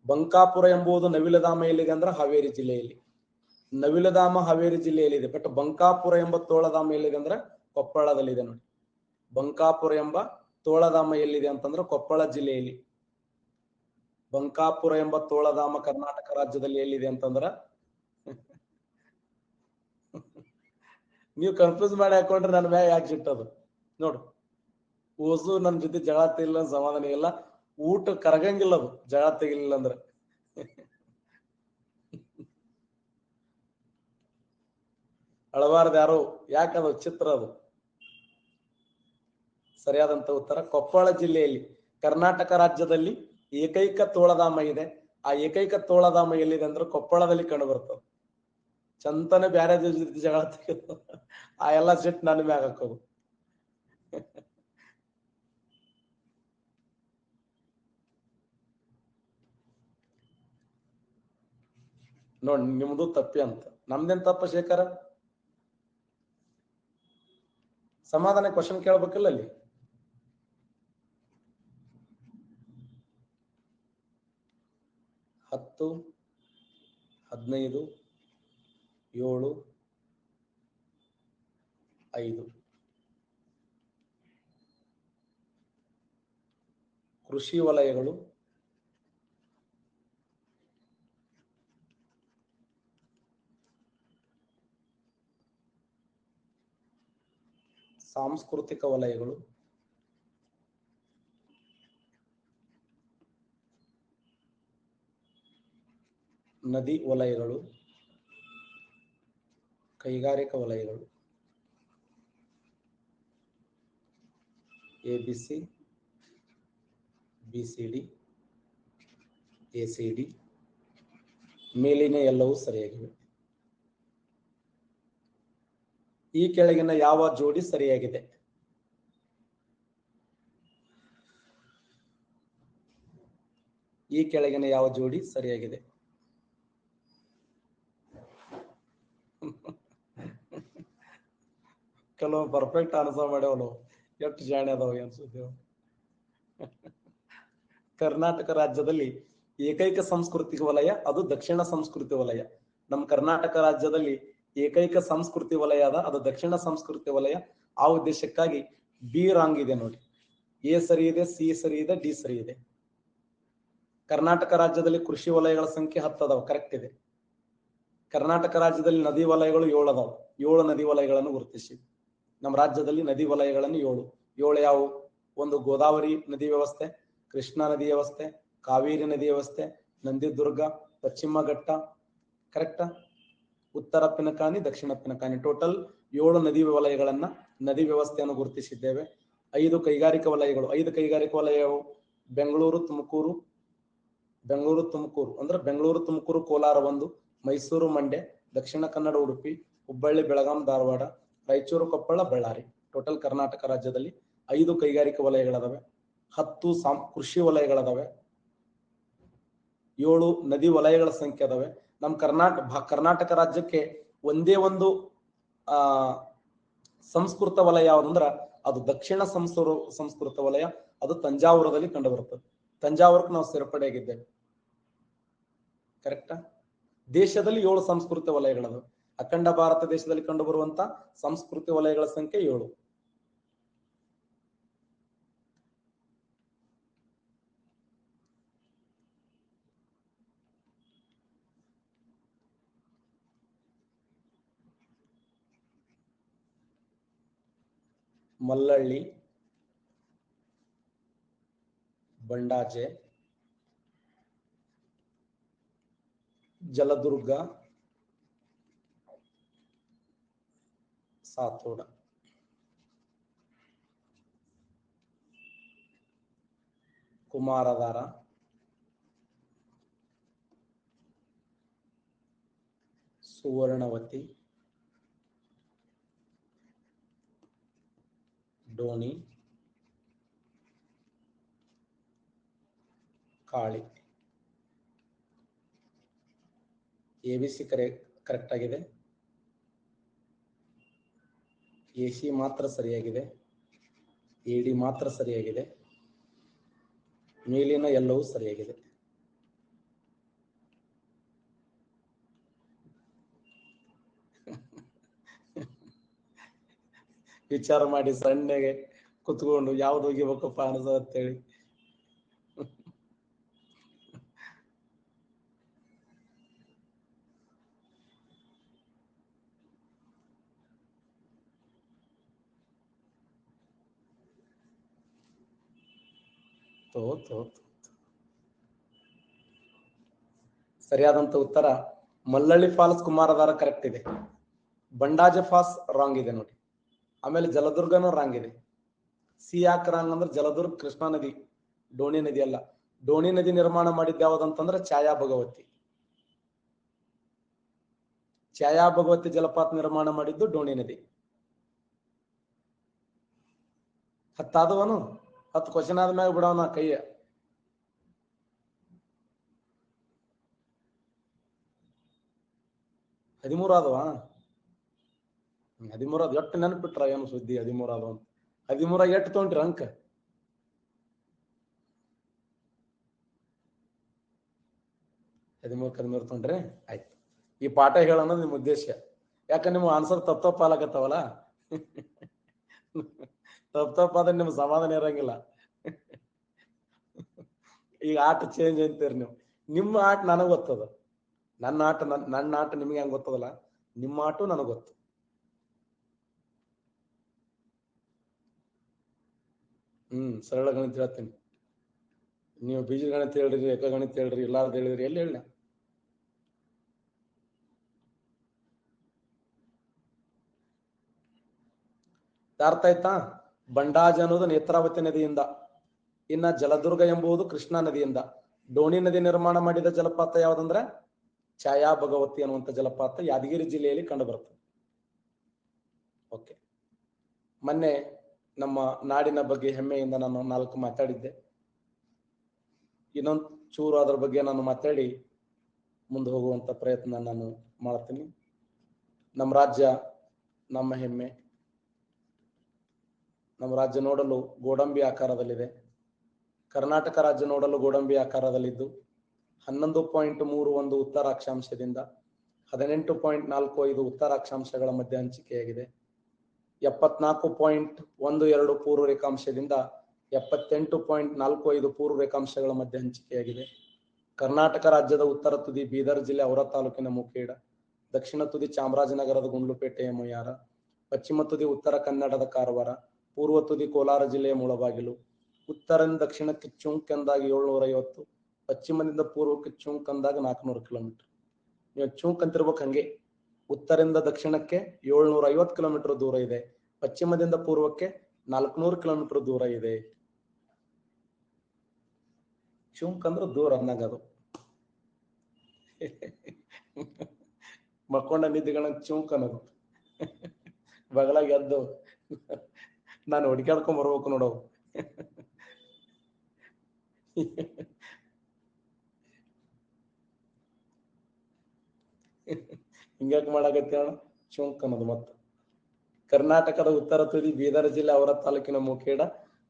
ಬಂಕಾಪುರ ಎಂಬುದು ನವಿಲಧಾಮ ಎಲ್ಲಿದೆ ಅಂದ್ರೆ ಹಾವೇರಿ ಜಿಲ್ಲೆಯಲ್ಲಿ. ನವಿಲಧಾಮ ಹಾವೇರಿ ಜಿಲ್ಲೆಯಲ್ಲಿದೆ. ಬಟ್ ಬಂಕಾಪುರ ಎಂಬ ತೋಳಧಾಮ ಎಲ್ಲಿದೆ ಅಂದ್ರೆ ಕೊಪ್ಪಳದಲ್ಲಿದೆ ನೋಡಿ. ಬಂಕಾಪುರ ಎಂಬ ತೋಳಧಾಮ ಎಲ್ಲಿದೆ ಅಂತಂದ್ರೆ ಕೊಪ್ಪಳ ಜಿಲ್ಲೆಯಲ್ಲಿ. ಬಂಕಾಪುರ ಎಂಬ ತೋಳಧಾಮ ಕರ್ನಾಟಕ ರಾಜ್ಯದಲ್ಲಿ ಎಲ್ಲಿದೆ ಅಂತಂದ್ರ ನೀವು ಕನ್ಫ್ಯೂಸ್ ಮಾಡಿ ಹಾಕೊಂಡ್ರೆ ನನ್ನ ಮ್ಯಾಗ ಯಾಕೆ ಸಿಟ್ಟದು ನೋಡು. ಓಸು ನನ್ನ ಜೊತೆ ಜಗಳ ತೆಗಿಲ್ಲ, ಸಮಾಧಾನ ಇಲ್ಲ, ಊಟ ಕರಗಂಗಿಲ್ಲ ಅದು ಜಗಳ ತೆಗಿಲಿಲ್ಲ ಅಂದ್ರೆ. ಅಳಬಾರ್ದು ಯಾರು, ಯಾಕದು ಚಿತ್ರ ಅದು. ಸರಿಯಾದಂತ ಉತ್ತರ ಕೊಪ್ಪಳ ಜಿಲ್ಲೆಯಲ್ಲಿ ಕರ್ನಾಟಕ ರಾಜ್ಯದಲ್ಲಿ ಏಕೈಕ ತೋಳಧಾಮ ಇದೆ. ಆ ಏಕೈಕ ತೋಳಧಾಮ ಎಲ್ಲಿದೆ ಅಂದ್ರೆ ಕೊಪ್ಪಳದಲ್ಲಿ ಕಂಡು ಬರ್ತದೆ. ಚಂತನೆ ಬ್ಯಾರೆ ಜೊತೆ ಜಗಳ ತೆಗೆದು ಆ ಎಲ್ಲ ಸಿಟ್ಟು ನನ್ನ ಮ್ಯಾಗ ಹಾಕೋದು. ನೋಡಿ ನಿಮ್ದು ತಪ್ಪಿ ಅಂತ. ನಮ್ದೇನ್ ತಪ್ಪ ಶೇಖರ? ಸಮಾಧಾನ ಕ್ವಶನ್ ಕೇಳ್ಬೇಕಿಲ್ಲ ಅಲ್ಲಿ. ಹತ್ತು 15 7 5 ಕೃಷಿ ವಲಯಗಳು, ಸಾಂಸ್ಕೃತಿಕ ವಲಯಗಳು, ನದಿ ವಲಯಗಳು, ಕೈಗಾರಿಕಾ ವಲಯಗಳು. ABC, BCD, ACD ಮೇಲಿನ ಎಲ್ಲವೂ ಸರಿಯಾಗಿವೆ. ಈ ಕೆಳಗಿನ ಯಾವ ಜೋಡಿ ಸರಿಯಾಗಿದೆ? ಈ ಕೆಳಗಿನ ಯಾವ ಜೋಡಿ ಸರಿಯಾಗಿದೆ? ಕೆಲವು ಪರ್ಫೆಕ್ಟ್ ಆನ್ಸರ್ ಮಾಡ್ಯಾವ ನಾವು. ಎಷ್ಟು ಜಾಣೆ ಅದಾವ ಅನ್ಸುತ್ತೇವ. ಕರ್ನಾಟಕ ರಾಜ್ಯದಲ್ಲಿ ಏಕೈಕ ಸಾಂಸ್ಕೃತಿಕ ವಲಯ ಅದು ದಕ್ಷಿಣ ಸಂಸ್ಕೃತಿ ವಲಯ. ನಮ್ಮ ಕರ್ನಾಟಕ ರಾಜ್ಯದಲ್ಲಿ ಏಕೈಕ ಸಂಸ್ಕೃತಿ ವಲಯ ಅದ, ಅದು ದಕ್ಷಿಣ ಸಂಸ್ಕೃತಿ ವಲಯ. ಆ ಉದ್ದೇಶಕ್ಕಾಗಿ ಬಿ ರಾಂಗ್ ಇದೆ ನೋಡಿ. ಎ ಸರಿ ಇದೆ, ಸಿ ಸರಿ ಇದೆ, ಡಿ ಸರಿ ಇದೆ. ಕರ್ನಾಟಕ ರಾಜ್ಯದಲ್ಲಿ ಕೃಷಿ ವಲಯಗಳ ಸಂಖ್ಯೆ 10 ಅದಾವ, ಕರೆಕ್ಟ್ ಇದೆ. ಕರ್ನಾಟಕ ರಾಜ್ಯದಲ್ಲಿ ನದಿ ವಲಯಗಳು 7 ಅದಾವ. 7 ನದಿ ವಲಯಗಳನ್ನು ಗುರುತಿಸಿ. ನಮ್ಮ ರಾಜ್ಯದಲ್ಲಿ ನದಿ ವಲಯಗಳನ್ನು 7 ಯಾವುವು? ಒಂದು ಗೋದಾವರಿ ನದಿ ವ್ಯವಸ್ಥೆ, ಕೃಷ್ಣಾ ನದಿ ವ್ಯವಸ್ಥೆ, ಕಾವೇರಿ ನದಿ ವ್ಯವಸ್ಥೆ, ನಂದಿದುರ್ಗ, ಪಶ್ಚಿಮ ಘಟ್ಟ, ಕರೆಕ್ಟಾ? ಉತ್ತರ ಪಿನಕಾನಿ, ದಕ್ಷಿಣ ಪಿನಕಾನಿ. ಟೋಟಲ್ 7 ನದಿ ವಲಯಗಳನ್ನ, ನದಿ ವ್ಯವಸ್ಥೆಯನ್ನು ಗುರುತಿಸಿದ್ದೇವೆ. 5 ಕೈಗಾರಿಕಾ ವಲಯಗಳು. 5 ಕೈಗಾರಿಕಾ ವಲಯವು ಬೆಂಗಳೂರು ತುಮಕೂರು ಅಂದ್ರೆ ಬೆಂಗಳೂರು ತುಮಕೂರು ಕೋಲಾರ 1, ಮೈಸೂರು ಮಂಡ್ಯ, ದಕ್ಷಿಣ ಕನ್ನಡ ಉಡುಪಿ, ಹುಬ್ಬಳ್ಳಿ ಬೆಳಗಾಂ ಧಾರವಾಡ, ರಾಯಚೂರು ಕೊಪ್ಪಳ ಬಳ್ಳಾರಿ. ಟೋಟಲ್ ಕರ್ನಾಟಕ ರಾಜ್ಯದಲ್ಲಿ 5 ಕೈಗಾರಿಕಾ ವಲಯಗಳದಾವೆ, 10 ಕೃಷಿ ವಲಯಗಳದಾವೆ, 7 ನದಿ ವಲಯಗಳ ಸಂಖ್ಯೆ ಅದಾವೆ. ನಮ್ಮ ಕರ್ನಾಟಕ ರಾಜ್ಯಕ್ಕೆ ಒಂದೇ ಒಂದು ಸಂಸ್ಕೃತ ವಲಯ ಯಾವುದಂದ್ರ ಅದು ದಕ್ಷಿಣ ಸಂಸ್ಕೃತ ವಲಯ. ಅದು ತಂಜಾವೂರದಲ್ಲಿ ಕಂಡು ಬರುತ್ತದೆ. ತಂಜಾವೂರಕ್ಕೆ ನಾವು ಸೇರ್ಪಡೆಯಾಗಿದ್ದೇವೆ, ಕರೆಕ್ಟಾ? ದೇಶದಲ್ಲಿ 7 ಸಂಸ್ಕೃತ ವಲಯಗಳದು. ಅಖಂಡ ಭಾರತ ದೇಶದಲ್ಲಿ ಕಂಡು ಬರುವಂತ ಸಂಸ್ಕೃತಿ ವಲಯಗಳ ಸಂಖ್ಯೆ 7. ಮಲ್ಲಳ್ಳಿ, ಬಂಡಾಜೆ, ಜಲದುರ್ಗ, ಸಾತೋಡ. ಕುಮಾರಧಾರ, ಸುವರ್ಣವತಿ, ಡೋಣಿ, ಕಾಳಿ. ಎಬಿಸಿ ಕರೆಕ್ಟ್ ಆಗಿದೆ. ಎಸಿ ಮಾತ್ರ ಸರಿಯಾಗಿದೆ. ಎಡಿ ಮಾತ್ರ ಸರಿಯಾಗಿದೆ. ಮೇಲಿನ ಎಲ್ಲವೂ ಸರಿಯಾಗಿದೆ. ವಿಚಾರ ಮಾಡಿ ಸಣ್ಣಗೆ ಕುತ್ಕೊಂಡು ಯಾವ್ದು ಹೋಗಿಬೇಕಪ್ಪ ಅನ್ನೋದು ಅಂತೇಳಿ. ಸರಿಯಾದಂತ ಉತ್ತರ ಮಲ್ಲಳ್ಳಿ ಫಾಲ್ಸ್, ಕುಮಾರಧಾರ ಕರೆಕ್ಟ್ ಇದೆ. ಬಂಡಾಜೆ ಫಾಲ್ಸ್ ರಾಂಗ್ ಇದೆ ನೋಡಿ. ಆಮೇಲೆ ಜಲದುರ್ಗನೂ ರಾಂಗ್ ಇದೆ. ಸಿ ಯಾಕೆ ರಾಂಗ್ ಅಂದ್ರೆ ಜಲದುರ್ಗ ಕೃಷ್ಣಾ ನದಿ, ಡೋಣಿ ನದಿ ಅಲ್ಲ. ಡೋಣಿ ನದಿ ನಿರ್ಮಾಣ ಮಾಡಿದ್ದು ಯಾವ್ದಂತಂದ್ರೆ ಛಾಯಾ ಭಗವತಿ. ಛಾಯಾ ಭಗವತಿ ಜಲಪಾತ ನಿರ್ಮಾಣ ಮಾಡಿದ್ದು ಡೋಣಿ ನದಿ. 10 ಆದವನು 10 ಕ್ವಶನ್ ಆದ್ಮ್ಯಾಗ ಬಿಡವನ ಕೈಯ. ಹದಿಮೂರು ಆದವ 13 ಎಷ್ಟು ನೆನಪಿಟ್ರ ಏನು ಸುದ್ದಿ? 13 ಆದವ 13 ಎಷ್ಟು ತೊಗೊಂಡ್ರಿ ಅಂಕ? 13 ತೊಗೊಂಡ್ರಿ. ಆಯ್ತು, ಈ ಪಾಠ ಹೇಳೋದು ನಿಮ್ ಉದ್ದೇಶ. ಯಾಕಂದ್ರೆ ನಿಮ್ ಆನ್ಸರ್ ತಪ್ಪಾಲಾಗತ್ತವಲ್ಲ. ತಪ್ಪಾದ್ರೆ ನಿಮ್ ಸಮಾಧಾನ ಇರಂಗಿಲ್ಲ. ಈಗ ಆಟ ಚೇಂಜ್ ಅಂತೀರಿ ನೀವು. ನಿಮ್ಮ ಆಟ ನನಗ್ ಗೊತ್ತದ, ನನ್ನ ಆಟ ನಿಮ್ಗೆ ಹೆಂಗ್ ಗೊತ್ತದಲ್ಲ, ನಿಮ್ಮ ಆಟು ನನಗ್ ಗೊತ್ತು. ಸರಳ ಗಣಿತ ಹೇಳ್ತೀನಿ. ನೀವು ಬೀಜ ಗಣಿತ ಹೇಳ್ರಿ, ಏಕ ಗಣಿತ ಹೇಳ್ರಿ, ಇಲ್ಲಾರ್ದು ಹೇಳಿದ್ರಿ ಎಲ್ಲಿ ಹೇಳ. ಅರ್ಥ ಆಯ್ತಾ? ಬಂಡಾಜ ಅನ್ನೋದು ನೇತ್ರಾವತಿ ನದಿಯಿಂದ, ಇನ್ನ ಜಲದುರ್ಗ ಎಂಬುದು ಕೃಷ್ಣಾ ನದಿಯಿಂದ. ಡೋಣಿ ನದಿ ನಿರ್ಮಾಣ ಮಾಡಿದ ಜಲಪಾತ ಯಾವ್ದಂದ್ರೆ ಛಾಯಾ ಭಗವತಿ ಅನ್ನುವಂಥ ಜಲಪಾತ ಯಾದಗಿರಿ ಜಿಲ್ಲೆಯಲ್ಲಿ ಕಂಡು ಬರ್ತದೆ. ಓಕೆ, ಮೊನ್ನೆ ನಮ್ಮ ನಾಡಿನ ಬಗ್ಗೆ ಹೆಮ್ಮೆಯಿಂದ ನಾನು 4 ಮಾತಾಡಿದ್ದೆ. ಇನ್ನೊಂದು ಚೂರು ಅದರ ಬಗ್ಗೆ ನಾನು ಮಾತಾಡಿ ಮುಂದೆ ಹೋಗುವಂತ ಪ್ರಯತ್ನ ನಾನು ಮಾಡ್ತೀನಿ. ನಮ್ಮ ರಾಜ್ಯ ನಮ್ಮ ಹೆಮ್ಮೆ. ನಮ್ಮ ರಾಜ್ಯ ನೋಡಲು ಗೋಡಂಬಿ ಆಕಾರದಲ್ಲಿದೆ. ಕರ್ನಾಟಕ ರಾಜ್ಯ ನೋಡಲು ಗೋಡಂಬಿ ಆಕಾರದಲ್ಲಿದ್ದು 11.31 ಉತ್ತರ ಅಕ್ಷಾಂಶದಿಂದ 18.45 ಉತ್ತರ ಅಕ್ಷಾಂಶಗಳ ಮಧ್ಯ ಹಂಚಿಕೆಯಾಗಿದೆ. 74.12 ಪೂರ್ವ ರೇಖಾಂಶದಿಂದ 78.45 ಪೂರ್ವ ರೇಖಾಂಶಗಳ ಮಧ್ಯ ಹಂಚಿಕೆಯಾಗಿದೆ. ಕರ್ನಾಟಕ ರಾಜ್ಯದ ಉತ್ತರ ತುದಿ ಬೀದರ್ ಜಿಲ್ಲೆ ಔರ ತಾಲೂಕಿನ ಮುಖೇಡ, ದಕ್ಷಿಣ ತುದಿ ಚಾಮರಾಜನಗರದ ಗುಂಡ್ಲುಪೇಟೆಯ ಮೊಯ್ಯಾರ, ಪಶ್ಚಿಮ ತುದಿ ಉತ್ತರ ಕನ್ನಡದ ಕಾರವಾರ, ಪೂರ್ವ ತುದಿ ಕೋಲಾರ ಜಿಲ್ಲೆಯ ಮುಳಬಾಗಿಲು, ಉತ್ತರದಿಂದ ದಕ್ಷಿಣಕ್ಕೆ ಚುಂಕ್ ಎಂದಾಗ 750, ಪಶ್ಚಿಮದಿಂದ ಪೂರ್ವಕ್ಕೆ ಚುಂಕ್ ಅಂದಾಗ 400 ಕಿಲೋಮೀಟರ್. ನೀವು ಚುಂಕ್ ಅಂತಿರ್ಬೇಕು ಹಂಗೆ. ಉತ್ತರದಿಂದ ದಕ್ಷಿಣಕ್ಕೆ 750 ಕಿಲೋಮೀಟರ್ ದೂರ ಇದೆ, ಪಶ್ಚಿಮದಿಂದ ಪೂರ್ವಕ್ಕೆ 400 ಕಿಲೋಮೀಟರ್ ದೂರ ಇದೆ. ಚುಂಕ್ ಅಂದ್ರೆ ದೂರ ಅಂದಾಗ ಅದು. ಮಕ್ಕೊಂಡ ನಿದ್ದಿಗಳ ಚುಂಕ್ ಅನ್ನೋದು. ಬಗಲಾಗ ಎದ್ದು ನಾನು ಹುಡುಕಾಡ್ಕೊಂಡ್ ಬರ್ಬೇಕು ನೋಡೋ. ಹಿಂಗ್ಯಾಕ್ ಮಾಡಾಕತ್ತಿ ಅಣ್ಣ ಚುಂಕ್ ಅನ್ನೋದು. ಮತ್ತು ಕರ್ನಾಟಕದ ಉತ್ತರ ತುದಿ ಬೀದರ್ ಜಿಲ್ಲೆ ಔರ ತಾಲೂಕಿನ ಮುಖೇಡ,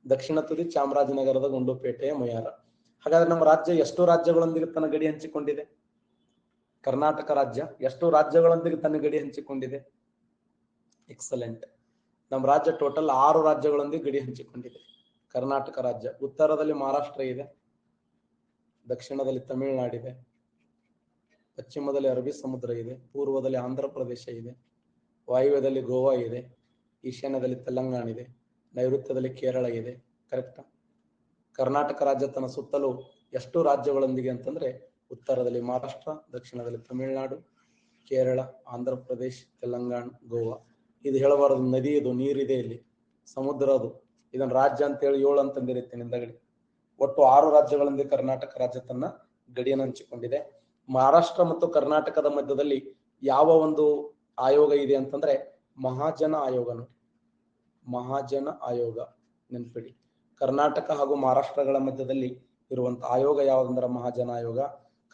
ದಕ್ಷಿಣ ತುದಿ ಚಾಮರಾಜನಗರದ ಗುಂಡ್ಲುಪೇಟೆಯ ಮೊಯ್ಯಾರ. ಹಾಗಾದ್ರೆ ನಮ್ಮ ರಾಜ್ಯ ಎಷ್ಟು ರಾಜ್ಯಗಳೊಂದಿಗೆ ತನ್ನ ಗಡಿ ಹಂಚಿಕೊಂಡಿದೆ? ಕರ್ನಾಟಕ ರಾಜ್ಯ ಎಷ್ಟು ರಾಜ್ಯಗಳೊಂದಿಗೆ ತನ್ನ ಗಡಿ ಹಂಚಿಕೊಂಡಿದೆ? ಎಕ್ಸಲೆಂಟ್. ನಮ್ಮ ರಾಜ್ಯ ಟೋಟಲ್ 6 ರಾಜ್ಯಗಳೊಂದಿಗೆ ಗಡಿ ಹಂಚಿಕೊಂಡಿದೆ. ಕರ್ನಾಟಕ ರಾಜ್ಯ ಉತ್ತರದಲ್ಲಿ ಮಹಾರಾಷ್ಟ್ರ ಇದೆ, ದಕ್ಷಿಣದಲ್ಲಿ ತಮಿಳುನಾಡಿದೆ, ಪಶ್ಚಿಮದಲ್ಲಿ ಅರಬ್ಬಿ ಸಮುದ್ರ ಇದೆ, ಪೂರ್ವದಲ್ಲಿ ಆಂಧ್ರ ಪ್ರದೇಶ ಇದೆ, ವಾಯುವ್ಯದಲ್ಲಿ ಗೋವಾ ಇದೆ, ಈಶಾನ್ಯದಲ್ಲಿ ತೆಲಂಗಾಣ ಇದೆ, ನೈಋತ್ಯದಲ್ಲಿ ಕೇರಳ ಇದೆ. ಕರೆಕ್ಟಾ? ಕರ್ನಾಟಕ ರಾಜ್ಯ ತನ್ನ ಸುತ್ತಲೂ ಎಷ್ಟು ರಾಜ್ಯಗಳೊಂದಿಗೆ ಅಂತಂದ್ರೆ ಉತ್ತರದಲ್ಲಿ ಮಹಾರಾಷ್ಟ್ರ, ದಕ್ಷಿಣದಲ್ಲಿ ತಮಿಳುನಾಡು, ಕೇರಳ, ಆಂಧ್ರ ಪ್ರದೇಶ್, ತೆಲಂಗಾಣ, ಗೋವಾ. ಇದು ಹೇಳಬಾರದು, ನದಿ ಇದು, ನೀರಿದೆ, ಇಲ್ಲಿ ಸಮುದ್ರ ಅದು. ಇದನ್ನ ರಾಜ್ಯ ಅಂತ ಹೇಳಿ 7 ಅಂತಂದಿರುತ್ತೆ ಹಿಂದಗಡೆ. ಒಟ್ಟು 6 ರಾಜ್ಯಗಳೊಂದಿಗೆ ಕರ್ನಾಟಕ ರಾಜ್ಯ ತನ್ನ ಗಡಿಯನ್ನು ಹಂಚಿಕೊಂಡಿದೆ. ಮಹಾರಾಷ್ಟ್ರ ಮತ್ತು ಕರ್ನಾಟಕದ ಮಧ್ಯದಲ್ಲಿ ಯಾವ ಒಂದು ಆಯೋಗ ಇದೆ ಅಂತಂದ್ರೆ ಮಹಾಜನ ಆಯೋಗ. ನೋಡಿ, ಮಹಾಜನ ಆಯೋಗ ನೆನ್ಪಿಡಿ. ಕರ್ನಾಟಕ ಹಾಗೂ ಮಹಾರಾಷ್ಟ್ರಗಳ ಮಧ್ಯದಲ್ಲಿ ಇರುವಂತ ಆಯೋಗ ಯಾವ್ದಂದ್ರ ಮಹಾಜನ ಆಯೋಗ.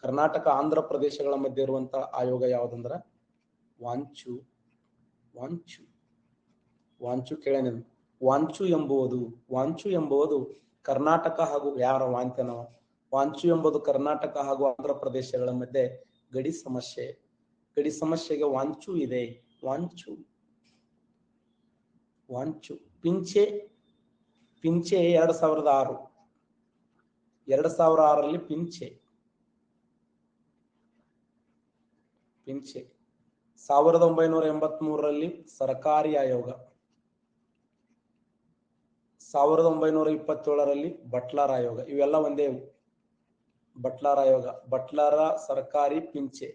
ಕರ್ನಾಟಕ ಆಂಧ್ರ ಪ್ರದೇಶಗಳ ಮಧ್ಯೆ ಇರುವಂತ ಆಯೋಗ ಯಾವ್ದಂದ್ರ ವಾಂಚು. ವಾಂಚು ವಾಂಚು ಕೇಳೇನ? ವಾಂಚು ಎಂಬುದು ಕರ್ನಾಟಕ ಹಾಗೂ ಯಾರ ವಾಂಚನವ ವಾಂಚು ಎಂಬುದು ಕರ್ನಾಟಕ ಹಾಗೂ ಆಂಧ್ರ ಪ್ರದೇಶಗಳ ಮಧ್ಯೆ ಗಡಿ ಸಮಸ್ಯೆಗೆ ವಾಂಚು ಇದೆ. ವಾಂಚು. ಪಿಂಚೆ 2006ರಲ್ಲಿ ಪಿಂಚೆ 1983ರಲ್ಲಿ ಸರ್ಕಾರಿ ಆಯೋಗ, 1927ರಲ್ಲಿ ಬಟ್ಲರ್ ಆಯೋಗ. ಇವೆಲ್ಲ ಒಂದೇ. ಬಟ್ಲರ್ ಆಯೋಗ, ಬಟ್ಲರ ಸರ್ಕಾರಿ, ಪಿಂಚೆ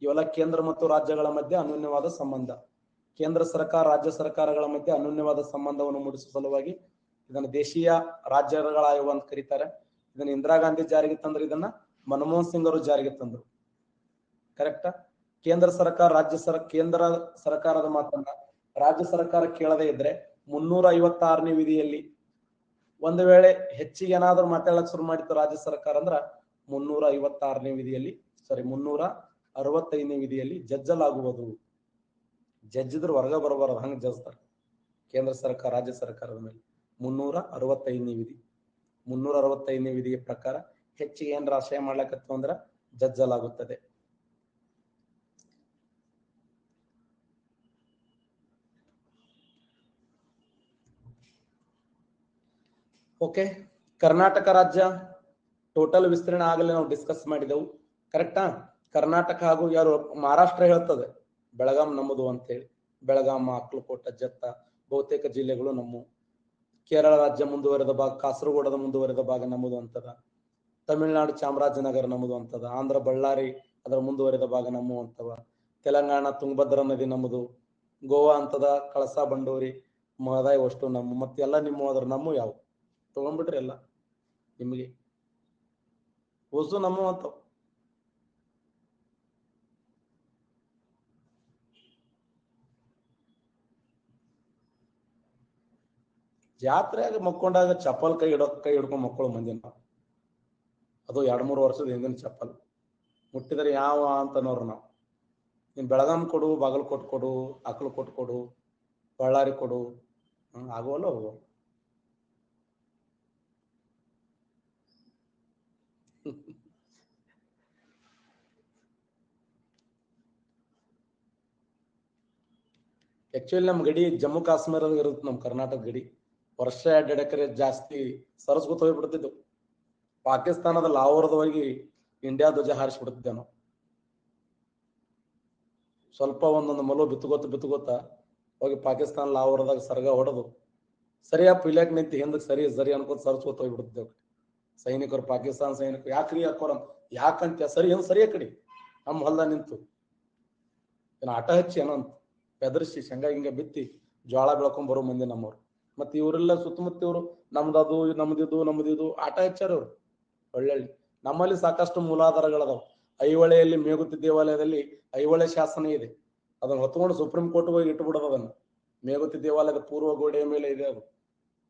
ಇವೆಲ್ಲ ಕೇಂದ್ರ ಮತ್ತು ರಾಜ್ಯಗಳ ಮಧ್ಯೆ ಅನ್ಯೋನ್ಯವಾದ ಸಂಬಂಧ. ಕೇಂದ್ರ ಸರ್ಕಾರ ರಾಜ್ಯ ಸರ್ಕಾರಗಳ ಮಧ್ಯೆ ಅನ್ಯೋನ್ಯವಾದ ಸಂಬಂಧವನ್ನು ಮೂಡಿಸುವ ಸಲುವಾಗಿ ಇದನ್ನು ದೇಶೀಯ ರಾಜ್ಯಗಳ ಆಯೋಗ ಅಂತ ಕರೀತಾರೆ. ಇದನ್ನ ಇಂದಿರಾ ಗಾಂಧಿ ಜಾರಿಗೆ ತಂದ್ರು, ಇದನ್ನ ಮನಮೋಹನ್ ಸಿಂಗ್ ಅವರು ಜಾರಿಗೆ ತಂದ್ರು. ಕರೆಕ್ಟಾ? ಕೇಂದ್ರ ಸರ್ಕಾರದ ಮಾತನ್ನ ರಾಜ್ಯ ಸರ್ಕಾರ ಕೇಳದೇ ಇದ್ರೆ 356ನೇ ವಿಧಿಯಲ್ಲಿ ಒಂದು ವೇಳೆ ಹೆಚ್ಚಿಗೆ ಏನಾದ್ರೂ ಮಾತಾಡಕ್ ಶುರು ಮಾಡಿತ್ತು ರಾಜ್ಯ ಸರ್ಕಾರ ಅಂದ್ರ 365ನೇ ವಿಧಿಯಲ್ಲಿ 365ನೇ ವಿಧಿಯಲ್ಲಿ ಜಜ್ಜಲಾಗುವುದು. ಜಜ್ಜಿದ್ರು ಹೊರಗ ಬರಬಾರದು, ಹಂಗ ಜಜ್ತಾರೆ ಕೇಂದ್ರ ಸರ್ಕಾರ ರಾಜ್ಯ ಸರ್ಕಾರದ ಮೇಲೆ. 365ನೇ ವಿಧಿಯ ಪ್ರಕಾರ ಹೆಚ್ಚಿಗೆ ಏನಾರ ಆಶಯ ಮಾಡ್ಲಕತ್ತು ಅಂದ್ರ ಜಜ್ಜಲಾಗುತ್ತದೆ. ಓಕೆ, ಕರ್ನಾಟಕ ರಾಜ್ಯ ಟೋಟಲ್ ವಿಸ್ತೀರ್ಣ ಆಗಲೇ ನಾವು ಡಿಸ್ಕಸ್ ಮಾಡಿದೆವು. ಕರೆಕ್ಟಾ? ಕರ್ನಾಟಕ ಹಾಗೂ ಯಾರು ಮಹಾರಾಷ್ಟ್ರ ಹೇಳ್ತದೆ ಬೆಳಗಾಂ ನಮ್ಮದು ಅಂತ ಹೇಳಿ. ಬೆಳಗಾಂ, ಅಕ್ಕಲಕೋಟ, ಜತ್ತ ಬಹುತೇಕ ಜಿಲ್ಲೆಗಳು ನಮ್ಮವು. ಕೇರಳ ರಾಜ್ಯ ಮುಂದುವರೆದ ಭಾಗ, ಕಾಸರಗೋಡದ ಮುಂದುವರೆದ ಭಾಗ ನಮ್ಮದು ಅಂತದ. ತಮಿಳುನಾಡು ಚಾಮರಾಜನಗರ ನಮ್ಮದು ಅಂತದ. ಆಂಧ್ರ ಬಳ್ಳಾರಿ ಅದರ ಮುಂದುವರೆದ ಭಾಗ ನಮ್ಮವು ಅಂತವ. ತೆಲಂಗಾಣ ತುಂಗಭದ್ರಾ ನದಿ ನಮ್ಮದು. ಗೋವಾ ಅಂತದ, ಕಳಸಾ ಬಂಡೂರಿ, ಮಹದಾಯಿ ಅಷ್ಟು ನಮ್ಮ. ಮತ್ತೆ ಎಲ್ಲ ನಿಮ್ಮ ಅದ್ರ ನಮ್ಮ ಯಾವ ತಗೊಂಡ್ಬಿಟ್ರಿ ಎಲ್ಲ ನಿಮಗೆ ಹೊಸು ನಮ್ಮ ಅಂತ. ಜಾತ್ರೆಯಾಗ ಮಕ್ಕೊಂಡಾಗ ಚಪ್ಪಲ್ ಕೈ ಹಿಡ್ಕೊಂಡ್ ಮಕ್ಕಳು ಮಂದಿ ನಾವು. ಅದು 2-3 ವರ್ಷದ ಹಿಂದಿನ ಚಪ್ಪಲ್ ಮುಟ್ಟಿದರೆ ಯಾವ ಅಂತನೋರು ನಾವು. ನೀನ್ ಬೆಳಗಾಂ ಕೊಡು, ಬಾಗಲಕೋಟ್ ಕೊಡು, ಅಕ್ಕಲಕೋಟ್ ಕೊಡು, ಬಳ್ಳಾರಿ ಕೊಡು, ಆಗೋಲ್ಲ ಹೋಗೋ. ಆಕ್ಚುಲಿ ನಮ್ ಗಡಿ ಜಮ್ಮು ಕಾಶ್ಮೀರದ ಇರುತ್ತೆ, ನಮ್ ಕರ್ನಾಟಕ ಗಡಿ. ವರ್ಷ 2 ಎಕರೆ ಜಾಸ್ತಿ ಸರಸ್ಗೊತ್ ಹೋಗ್ಬಿಡ್ತಿದ್ವು. ಪಾಕಿಸ್ತಾನದ ಲಾಹೋರದ ಹೋಗಿ ಇಂಡಿಯಾ ಧ್ವಜ ಹಾರಿಸ್ಬಿಡ್ತಿದ್ದೆ ನಾವು. ಸ್ವಲ್ಪ ಒಂದೊಂದು ಮಲು ಬಿತ್ತುಗೊತ್ತ ಹೋಗಿ ಪಾಕಿಸ್ತಾನ ಲಾಹೋರದಾಗ ಸರ್ಗ ಹೊಡೆದು ಸರಿಯಾ ಪಿಲ್ಯಾಕ್ ನಿಂತು ಹಿಂದಕ್ಕೆ ಸರಿ ಅನ್ಕೋತ ಸರಸ್ಗೊತ್ ಹೋಗ್ಬಿಡ್ತಿದ್ದೇವೆ. ಸೈನಿಕರು, ಪಾಕಿಸ್ತಾನ ಸೈನಿಕರು ಯಾಕ್ರಿ ಹಾಕೋರ ಯಾಕಂತ ಸರಿಯ ಕಡೆ ನಮ್ಮ ಹೊಲ್ದ ನಿಂತು ಏನ ಆಟ ಹಚ್ಚಿ ಏನೋ ಅಂತ ಬೆದರ್ಸಿ ಶಂಗ ಹಿಂಗ ಬಿತ್ತಿ ಜ್ವಾಳ ಬೆಳ್ಕೊಂಡ್ ಬರೋ ಮಂದಿ ನಮ್ಮವ್ರು. ಮತ್ತೆ ಇವರೆಲ್ಲ ಸುತ್ತಮುತ್ತ ಇವರು ನಮ್ದಿದು ಆಟ ಹಚ್ಚಾರ ಅವ್ರು ಒಳ್ಳೆಳ್ಳಿ. ನಮ್ಮಲ್ಲಿ ಸಾಕಷ್ಟು ಮೂಲಾಧಾರಗಳದಾವ. ಐಹೊಳೆಯಲ್ಲಿ ಮೇಗುತಿ ದೇವಾಲಯದಲ್ಲಿ ಐಹೊಳೆ ಶಾಸನ ಇದೆ. ಅದನ್ನ ಹೊತ್ಕೊಂಡು ಸುಪ್ರೀಂ ಕೋರ್ಟ್ ಹೋಗಿ ಇಟ್ಬಿಡೋದು. ಅದನ್ನು ಮೇಗುತಿ ದೇವಾಲಯದ ಪೂರ್ವ ಗೋಡೆಯ ಮೇಲೆ ಇದೆ. ಅದು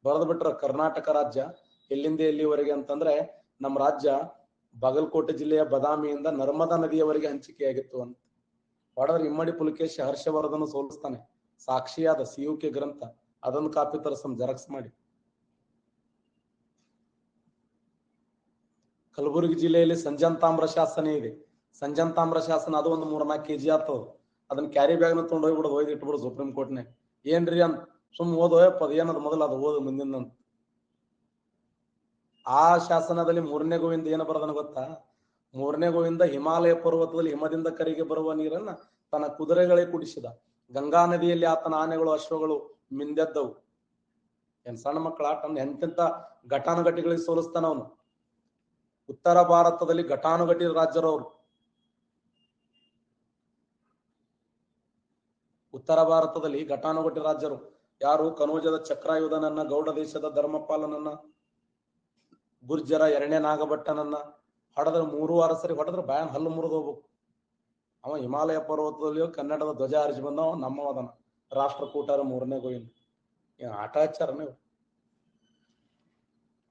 ಬರೆದು ಬಿಟ್ರ ಕರ್ನಾಟಕ ರಾಜ್ಯ ಎಲ್ಲಿಂದ ಎಲ್ಲಿವರೆಗೆ ಅಂತಂದ್ರೆ ನಮ್ಮ ರಾಜ್ಯ ಬಾಗಲಕೋಟೆ ಜಿಲ್ಲೆಯ ಬದಾಮಿಯಿಂದ ನರ್ಮದಾ ನದಿಯವರೆಗೆ ಹಂಚಿಕೆಯಾಗಿತ್ತು ಅಂತ. ಹೊಡೆದ್ರೆ ಇಮ್ಮಡಿ ಪುಲಕೇಶಿ ಹರ್ಷವರ್ಧನ ಸೋಲಿಸ್ತಾನೆ. ಸಾಕ್ಷಿಯಾದ CUK ಗ್ರಂಥ, ಅದೊಂದು ಕಾಪಿ ತರಸಂ ಜೆರಾಕ್ಸ್ ಮಾಡಿ. ಕಲಬುರಗಿ ಜಿಲ್ಲೆಯಲ್ಲಿ ಸಂಜಂತಾಮ್ರ ಶಾಸನ ಇದೆ. ಸಂಜಂತಾಮ್ರ ಶಾಸನ ಅದು ಒಂದು 3-4 kg ಆಗ್ತದ. ಅದನ್ನ ಕ್ಯಾರಿ ಬ್ಯಾಗ್ನ ತೊಗೊಂಡು ಹೋಗ್ಬಿಡೋದು, ಒಯ್ದು ಇಟ್ಬಿಡು ಸುಪ್ರೀಂ ಕೋರ್ಟ್ನಾಗ. ಏನ್ರಿ ಅಂತ ಸುಮ್ ಓದೋಯಪ್ಪ, ಅದ ಏನದ ಮೊದಲು ಅದು ಓದು ಮುಂದಿನ. ಆ ಶಾಸನದಲ್ಲಿ 3ನೇ ಗೋವಿಂದ ಏನು ಬರೋದನ್ನ ಗೊತ್ತಾ? 3ನೇ ಗೋವಿಂದ ಹಿಮಾಲಯ ಪರ್ವತದಲ್ಲಿ ಹಿಮದಿಂದ ಕರಿಗೆ ಬರುವ ನೀರನ್ನ ತನ್ನ ಕುದುರೆಗಳೇ ಕುಡಿಸಿದ. ಗಂಗಾ ನದಿಯಲ್ಲಿ ಆತನ ಆನೆಗಳು, ಅಶ್ವಗಳು ಮಿಂದೆದ್ದವು. ಏನ್ ಸಣ್ಣ ಮಕ್ಕಳ ಆಟ ಎಂತೆಂತ ಘಟಾನುಘಟಿಗಳಿಗೆ ಸೋಲಿಸ್ತಾನ ಅವನು. ಉತ್ತರ ಭಾರತದಲ್ಲಿ ಘಟಾನುಘಟಿ ರಾಜ್ಯರವರು. ಉತ್ತರ ಭಾರತದಲ್ಲಿ ಘಟಾನುಘಟಿ ರಾಜ್ಯರು ಯಾರು? ಕನೋಜದ ಚಕ್ರಾಯುಧನನ್ನ, ಗೌಡ ದೇಶದ ಧರ್ಮಪಾಲನನ್ನ, ಗುರ್ಜರ 2ನೇ ನಾಗಭಟ್ಟನನ್ನ ಹೊಡೆದ್ರೆ 3 ಅರಸರಿ ಹೊಡೆದ್ರೆ ಬ್ಯಾನ್ ಹಲ್ಲು ಮುರಿದು ಹೋಗ್ಬೇಕು. ಅವ ಹಿಮಾಲಯ ಪರ್ವತದಲ್ಲಿಯೂ ಕನ್ನಡದ ಧ್ವಜ ಹಾರಿಸಿ ಬಂದವ, ನಮ್ಮವದನ ರಾಷ್ಟ್ರಕೂಟರ 3ನೇ ಗೋವಿಂದ. ಆಟ ಹಚ್ಚಾರ ನೀವು.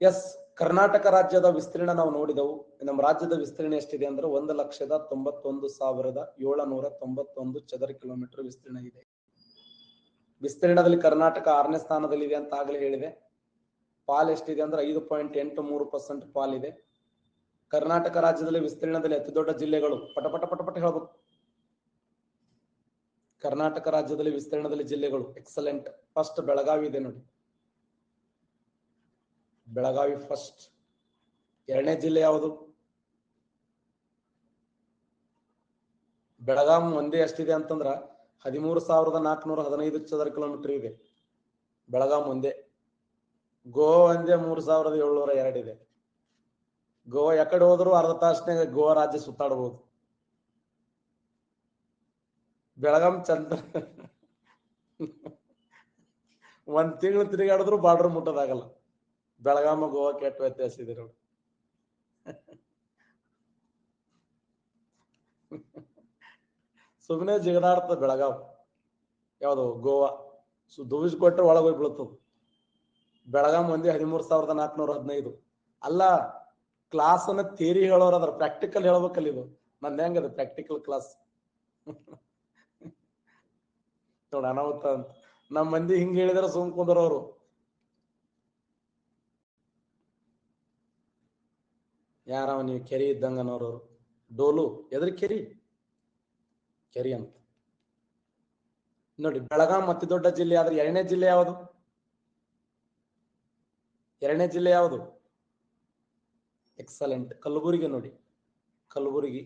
ಎಸ್, ಕರ್ನಾಟಕ ರಾಜ್ಯದ ವಿಸ್ತೀರ್ಣ ನಾವು ನೋಡಿದೆವು. ನಮ್ಮ ರಾಜ್ಯದ ವಿಸ್ತೀರ್ಣ ಎಷ್ಟಿದೆ ಅಂದ್ರೆ 1,91,791 ಚದರ ಕಿಲೋಮೀಟರ್ ವಿಸ್ತೀರ್ಣ ಇದೆ. ವಿಸ್ತೀರ್ಣದಲ್ಲಿ ಕರ್ನಾಟಕ 6ನೇ ಸ್ಥಾನದಲ್ಲಿದೆ ಅಂತ ಆಗಲೇ ಹೇಳಿದೆ. ಪಾಲ್ ಎಷ್ಟಿದೆ ಅಂದ್ರೆ 5.83% ಪಾಲಿದೆ. ಕರ್ನಾಟಕ ರಾಜ್ಯದಲ್ಲಿ ವಿಸ್ತೀರ್ಣದಲ್ಲಿ ಅತಿ ದೊಡ್ಡ ಜಿಲ್ಲೆಗಳು ಪಟ ಪಟ ಪಟ ಪಟ ಹೇಳ್ಬೇಕು. ಕರ್ನಾಟಕ ರಾಜ್ಯದಲ್ಲಿ ವಿಸ್ತೀರ್ಣದಲ್ಲಿ ಜಿಲ್ಲೆಗಳು ಎಕ್ಸಲೆಂಟ್. ಫಸ್ಟ್ ಬೆಳಗಾವಿ ಇದೆ ನೋಡಿ, ಬೆಳಗಾವಿ ಫಸ್ಟ್. 2ನೇ ಜಿಲ್ಲೆ ಯಾವುದು? ಬೆಳಗಾಂ ಒಂದೇ ಎಷ್ಟಿದೆ ಅಂತಂದ್ರ 13,415 ಚದರ ಕಿಲೋಮೀಟರ್ ಇದೆ ಬೆಳಗಾಂ ಒಂದೇ. ಗೋವಾ ಒಂದೇ 3,702 ಇದೆ. ಗೋವಾ ಎಕಡೆ ಹೋದ್ರು ಅರ್ಧ ತಾಸನಾಗ ಗೋವಾ ರಾಜ್ಯ ಸುತ್ತಾಡಬಹುದು. ಬೆಳಗಾಂ ಚಂದ 1 ತಿಂಗಳು ತಿರುಗಾಡಿದ್ರು ಬಾರ್ಡರ್ ಮುಟ್ಟೋದಾಗಲ್ಲ. ಬೆಳಗಾಮ ಗೋವಾ ಕೆಟ್ಟ ವ್ಯತ್ಯಾಸ ಇದೆ ನೋಡಿ. ಸುಮ್ಮನೆ ಜಿಗದಾಡ್ತದ ಬೆಳಗಾವ್. ಯಾವುದು? ಗೋವಾ ದುವಿಸ್ಕೊಟ್ರೆ ಒಳಗೋಗಿ ಬೀಳ್ತದ. ಬೆಳಗಾಂ ಒಂದೇ 13,415. ಅಲ್ಲ, ಕ್ಲಾಸ್ ಅನ್ನ ಥಿಯರಿ ಹೇಳೋರು ಅದ್ರ ಪ್ರಾಕ್ಟಿಕಲ್ ಹೇಳ್ಬೇಕಲ್ಲ. ಇದು ನಂದು ಹೆಂಗದ ಪ್ರಾಕ್ಟಿಕಲ್ ಕ್ಲಾಸ್ ನೋಡ. ಅನಾಹುತ ಅಂತ ನಮ್ಮ ಮಂದಿ ಹಿಂಗ ಹೇಳಿದ್ರೆ ಸುಮ್ ಕುಂದ್ರವ್ರು. ಯಾರವ ನೀವು ಕೆರಿ ಇದ್ದಂಗ ಅನ್ನೋರು? ಡೋಲು ಎದ್ರ ಕೆರಿ? ಕೆರಿ ಅಂತ ನೋಡಿ. ಬೆಳಗಾಂ ಅತಿ ದೊಡ್ಡ ಜಿಲ್ಲೆ ಆದ್ರೆ 2ನೇ ಜಿಲ್ಲೆ ಯಾವುದು? 2ನೇ ಜಿಲ್ಲೆ ಯಾವುದು? ಎಕ್ಸಲೆಂಟ್, ಕಲಬುರಗಿ ನೋಡಿ. ಕಲಬುರಗಿ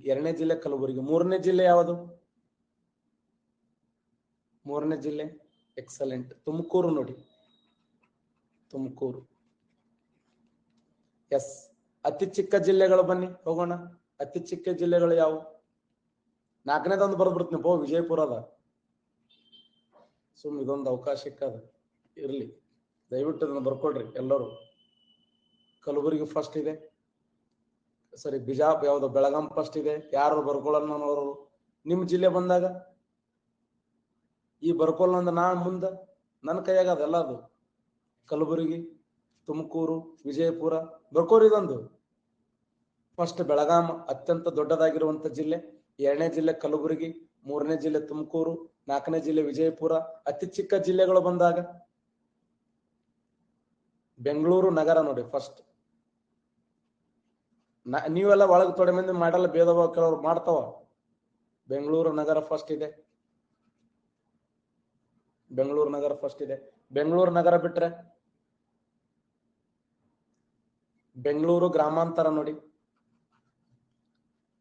2ನೇ ಜಿಲ್ಲೆ ಕಲಬುರಗಿ. 3ನೇ ಜಿಲ್ಲೆ ಯಾವುದು? 3ನೇ ಜಿಲ್ಲೆ ಎಕ್ಸಲೆಂಟ್, ತುಮಕೂರು ನೋಡಿ. ತುಮಕೂರು. ಎಸ್, ಅತಿ ಚಿಕ್ಕ ಜಿಲ್ಲೆಗಳು ಬನ್ನಿ ಹೋಗೋಣ. ಅತಿ ಚಿಕ್ಕ ಜಿಲ್ಲೆಗಳು ಯಾವುವು? 4ನೇದೊಂದು ಬರ್ಬಿಡ್ತೀನಿ ಪೋ, ವಿಜಯಪುರ ಅದ. ಸುಮ್ ಇದೊಂದು ಅವಕಾಶಕ್ಕೆ ಅದ ಇರ್ಲಿ, ದಯವಿಟ್ಟು ಅದನ್ನ ಬರ್ಕೊಡ್ರಿ ಎಲ್ಲರೂ. ಕಲಬುರಗಿ ಫಸ್ಟ್ ಇದೆ. ಸರಿ, ಯಾವುದು? ಬೆಳಗಾಂ ಫಸ್ಟ್ ಇದೆ. ಯಾರು ಬರ್ಕೊಳ್ಳಲ್ಲ ಅನ್ನೋರು ನಿಮ್ ಜಿಲ್ಲೆ ಬಂದಾಗ ಈ ಬರ್ಕೊಲ್ಲ ಅಂದ ನಾ ಮುಂದ ನನ್ನ ಕೈಯಾಗ ಅದೆಲ್ಲ. ಅದು ಕಲಬುರಗಿ, ತುಮಕೂರು, ವಿಜಯಪುರ ಬರ್ಕೋರಿದೊಂದು. ಫಸ್ಟ್ ಬೆಳಗಾಂ ಅತ್ಯಂತ ದೊಡ್ಡದಾಗಿರುವಂತ ಜಿಲ್ಲೆ. 2ನೇ ಜಿಲ್ಲೆ ಕಲಬುರಗಿ, 3ನೇ ಜಿಲ್ಲೆ ತುಮಕೂರು, 4ನೇ ಜಿಲ್ಲೆ ವಿಜಯಪುರ. ಅತಿ ಚಿಕ್ಕ ಜಿಲ್ಲೆಗಳು ಬಂದಾಗ ಬೆಂಗಳೂರು ನಗರ ನೋಡಿ ಫಸ್ಟ್. ನೀವೆಲ್ಲ ಒಳಗೆ ತೊಡೆ ಮಂದಿ ಮಾಡಲ್ಲ, ಭೇದ ಭಾವ ಕೆಲವ್ರು ಮಾಡ್ತಾವ. ಬೆಂಗಳೂರು ನಗರ ಫಸ್ಟ್ ಇದೆ. ಬೆಂಗಳೂರು ನಗರ ಫಸ್ಟ್ ಇದೆ. ಬೆಂಗಳೂರು ನಗರ ಬಿಟ್ರೆ ಬೆಂಗಳೂರು ಗ್ರಾಮಾಂತರ ನೋಡಿ.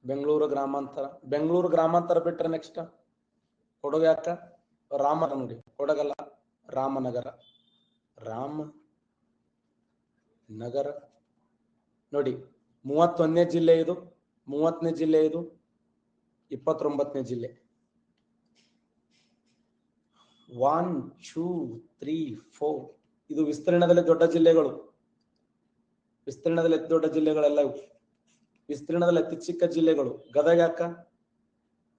ಬೆಂಗಳೂರು ಗ್ರಾಮಾಂತರ. ಬೆಂಗಳೂರು ಗ್ರಾಮಾಂತರ ಬಿಟ್ರೆ ನೆಕ್ಸ್ಟ್ ಕೊಡಗು. ಯಾಕ? ರಾಮ ನೋಡಿ. ಕೊಡಗಲ್ಲ, ರಾಮನಗರ. ರಾಮನಗರ ನೋಡಿ. 31ನೇ ಜಿಲ್ಲೆ ಇದು, 30ನೇ ಜಿಲ್ಲೆ ಇದು, 29ನೇ ಜಿಲ್ಲೆ. 1 2 3 4 ಇದು ವಿಸ್ತೀರ್ಣದಲ್ಲಿ ದೊಡ್ಡ ಜಿಲ್ಲೆಗಳು. ವಿಸ್ತೀರ್ಣದಲ್ಲಿ ಅತಿ ದೊಡ್ಡ ಜಿಲ್ಲೆಗಳೆಲ್ಲ ಇವು. ವಿಸ್ತೀರ್ಣದಲ್ಲಿ ಅತಿ ಚಿಕ್ಕ ಜಿಲ್ಲೆಗಳು ಗದಗ. ಯಾಕ?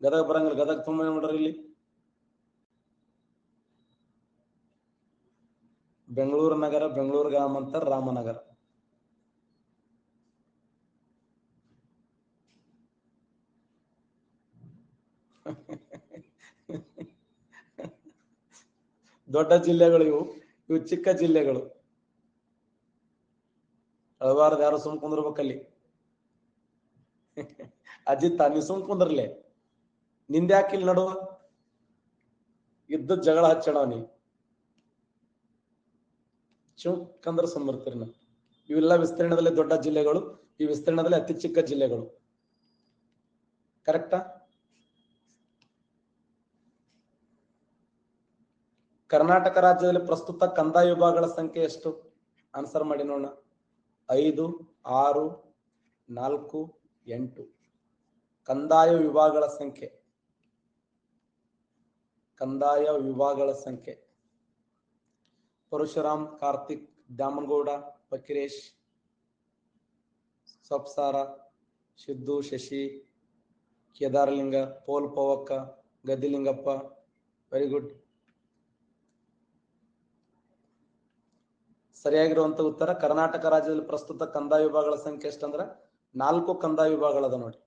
ಗದಗ ಬರಂಗಿಲ್ಲ. ಗದಗ ತುಂಬ ನೋಡ್ರಿ ಇಲ್ಲಿ. ಬೆಂಗಳೂರು ನಗರ, ಬೆಂಗಳೂರು ಗ್ರಾಮಾಂತರ, ರಾಮನಗರ. ದೊಡ್ಡ ಜಿಲ್ಲೆಗಳು ಇವು, ಇವು ಚಿಕ್ಕ ಜಿಲ್ಲೆಗಳು. ಅಳಬಾರ್ದು, ಯಾರು ಸುಮ್ ಕುಂದ್ರಬೇಕಲ್ಲಿ. ಅಜಿತ್, ನೀ ಸುಮ್ ಕುಂದ್ರಲೆ. ನಿಂದ ಯಾಕಿಲ್ ನಡುವ ಇದ್ದ ಜಗಳ ಹಚ್ಚಣ ನೀ. ಚುಕ್ಕಂದ್ರ ಸುಮ್ಮರ್ತೀರಿ ನಾವು. ಇವೆಲ್ಲ ವಿಸ್ತೀರ್ಣದಲ್ಲಿ ದೊಡ್ಡ ಜಿಲ್ಲೆಗಳು, ಈ ವಿಸ್ತೀರ್ಣದಲ್ಲಿ ಅತಿ ಚಿಕ್ಕ ಜಿಲ್ಲೆಗಳು. ಕರೆಕ್ಟಾ? ಕರ್ನಾಟಕ ರಾಜ್ಯದಲ್ಲಿ ಪ್ರಸ್ತುತ ಕಂದಾಯ ವಿಭಾಗಗಳ ಸಂಖ್ಯೆ ಎಷ್ಟು? ಆನ್ಸರ್ ಮಾಡಿ ನೋಡೋಣ. 5, 6, 4, 8. ಕಂದಾಯ ವಿಭಾಗಗಳ ಸಂಖ್ಯೆ. ಕಂದಾಯ ವಿಭಾಗಗಳ ಸಂಖ್ಯೆ. ಪರಶುರಾಮ್, ಕಾರ್ತಿಕ್, ದ್ಯಾಮನಗೌಡ, ಫಕೀರೇಶ್, ಸಬ್ಸಾರ, ಸಿದ್ದು, ಶಶಿ, ಕೇದಾರಲಿಂಗ, ಪೋಲ್ ಪವಕ್ಕ, ಗದ್ದಿಲಿಂಗಪ್ಪ. Very good. ಸರಿಯಾಗಿರುವಂತ ಉತ್ತರ ಕರ್ನಾಟಕ ರಾಜ್ಯದಲ್ಲಿ ಪ್ರಸ್ತುತ ಕಂದಾಯ ವಿಭಾಗಗಳ ಸಂಖ್ಯೆ ಎಷ್ಟಂದ್ರೆ 4 ಕಂದಾಯ ವಿಭಾಗಗಳದ ನೋಡಿ.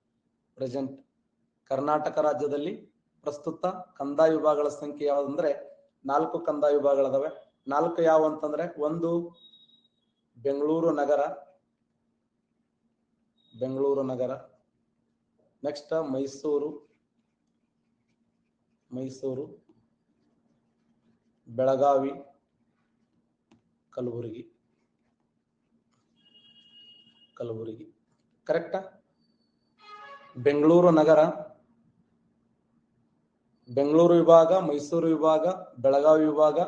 ಪ್ರೆಸೆಂಟ್ ಕರ್ನಾಟಕ ರಾಜ್ಯದಲ್ಲಿ ಪ್ರಸ್ತುತ ಕಂದಾಯ ವಿಭಾಗಗಳ ಸಂಖ್ಯೆ ಯಾವ್ದಂದ್ರೆ 4 ಕಂದಾಯ ವಿಭಾಗಗಳದಾವೆ. 4 ಯಾವ ಅಂತಂದ್ರೆ, 1 ಬೆಂಗಳೂರು ನಗರ, ನೆಕ್ಸ್ಟ್ ಮೈಸೂರು, ಬೆಳಗಾವಿ, ಕಲಬುರಗಿ. ಕರೆಕ್ಟಾ? ಬೆಂಗಳೂರು ನಗರ, ಬೆಂಗಳೂರು ವಿಭಾಗ, ಮೈಸೂರು ವಿಭಾಗ, ಬೆಳಗಾವಿ ವಿಭಾಗ,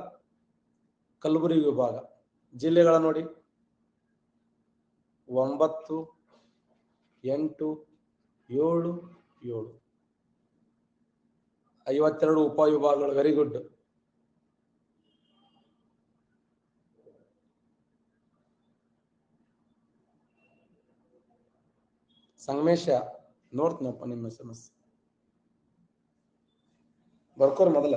ಕಲಬುರಗಿ ವಿಭಾಗ. ಜಿಲ್ಲೆಗಳ ನೋಡಿ 9, 8, 7, 52 ಉಪವಿಭಾಗಗಳು. Very good. ಸಂಗಮೇಶ ನೋಡ್ತೀನಪ್ಪ ನಿಮ್ಮ SMS. ಬರ್ಕೋರ್ ಮೊದಲ.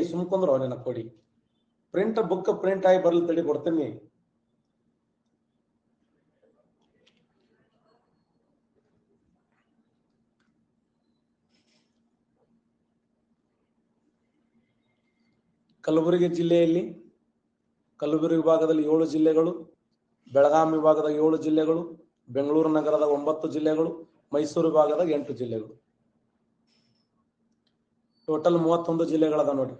ಸುಮ್ಕೊಂಡ್ರು ನಿನ್ನ ಕೊಡಿ. ಬುಕ್ ಪ್ರಿಂಟ್ ಆಗಿ ಬರ್ಲಿ ತಡಿ, ಕೊಡ್ತೀನಿ. ಕಲಬುರಗಿ ಜಿಲ್ಲೆಯಲ್ಲಿ, ಕಲಬುರಗಿ ವಿಭಾಗದಲ್ಲಿ 7 ಜಿಲ್ಲೆಗಳು, ಬೆಳಗಾವಿ ವಿಭಾಗದ 7 ಜಿಲ್ಲೆಗಳು, ಬೆಂಗಳೂರು ನಗರದ 9 ಜಿಲ್ಲೆಗಳು, ಮೈಸೂರು ವಿಭಾಗದ 8 ಜಿಲ್ಲೆಗಳು. ಟೋಟಲ್ 31 ಜಿಲ್ಲೆಗಳದ ನೋಡಿ.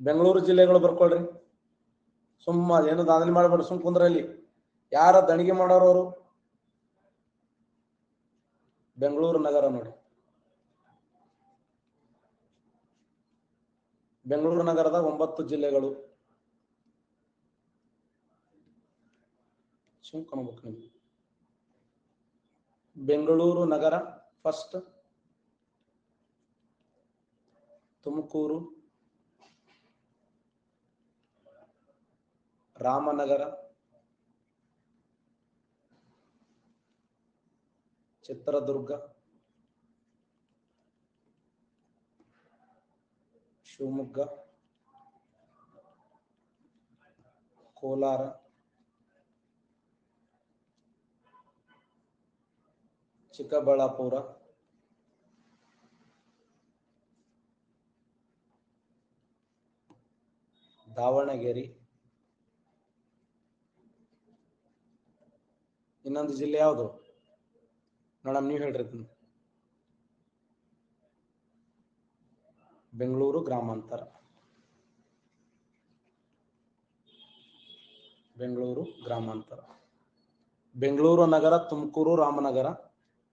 ಬೆಂಗಳೂರು ಜಿಲ್ಲೆಗಳು ಬರ್ಕೊಳ್ರಿ. ಸುಮ್ಮ ಏನು ದಾಂಧಲಿ ಮಾಡಬೇಡ, ಸುಮ್ ಕುಂದ್ರಲ್ಲಿ. ಯಾರ ದಣಿಗೆ ಮಾಡೋರು? ಬೆಂಗಳೂರು ನಗರ ನೋಡಿ. ಬೆಂಗಳೂರು ನಗರದ 9 ಜಿಲ್ಲೆಗಳು. ಬೆಂಗಳೂರು ನಗರ ಫಸ್ಟ್, ತುಮಕೂರು, ರಾಮನಗರ, ಚಿತ್ರದುರ್ಗ, ಶಿವಮೊಗ್ಗ, ಕೋಲಾರ, ಚಿಕ್ಕಬಳ್ಳಾಪುರ, ದಾವಣಗೆರೆ. ಇನ್ನೊಂದು ಜಿಲ್ಲೆ ಯಾವುದು ನೋಡಮ್, ನೀವು ಹೇಳ್ರಿ. ಬೆಂಗಳೂರು ಗ್ರಾಮಾಂತರ. ಬೆಂಗಳೂರು ನಗರ, ತುಮಕೂರು, ರಾಮನಗರ,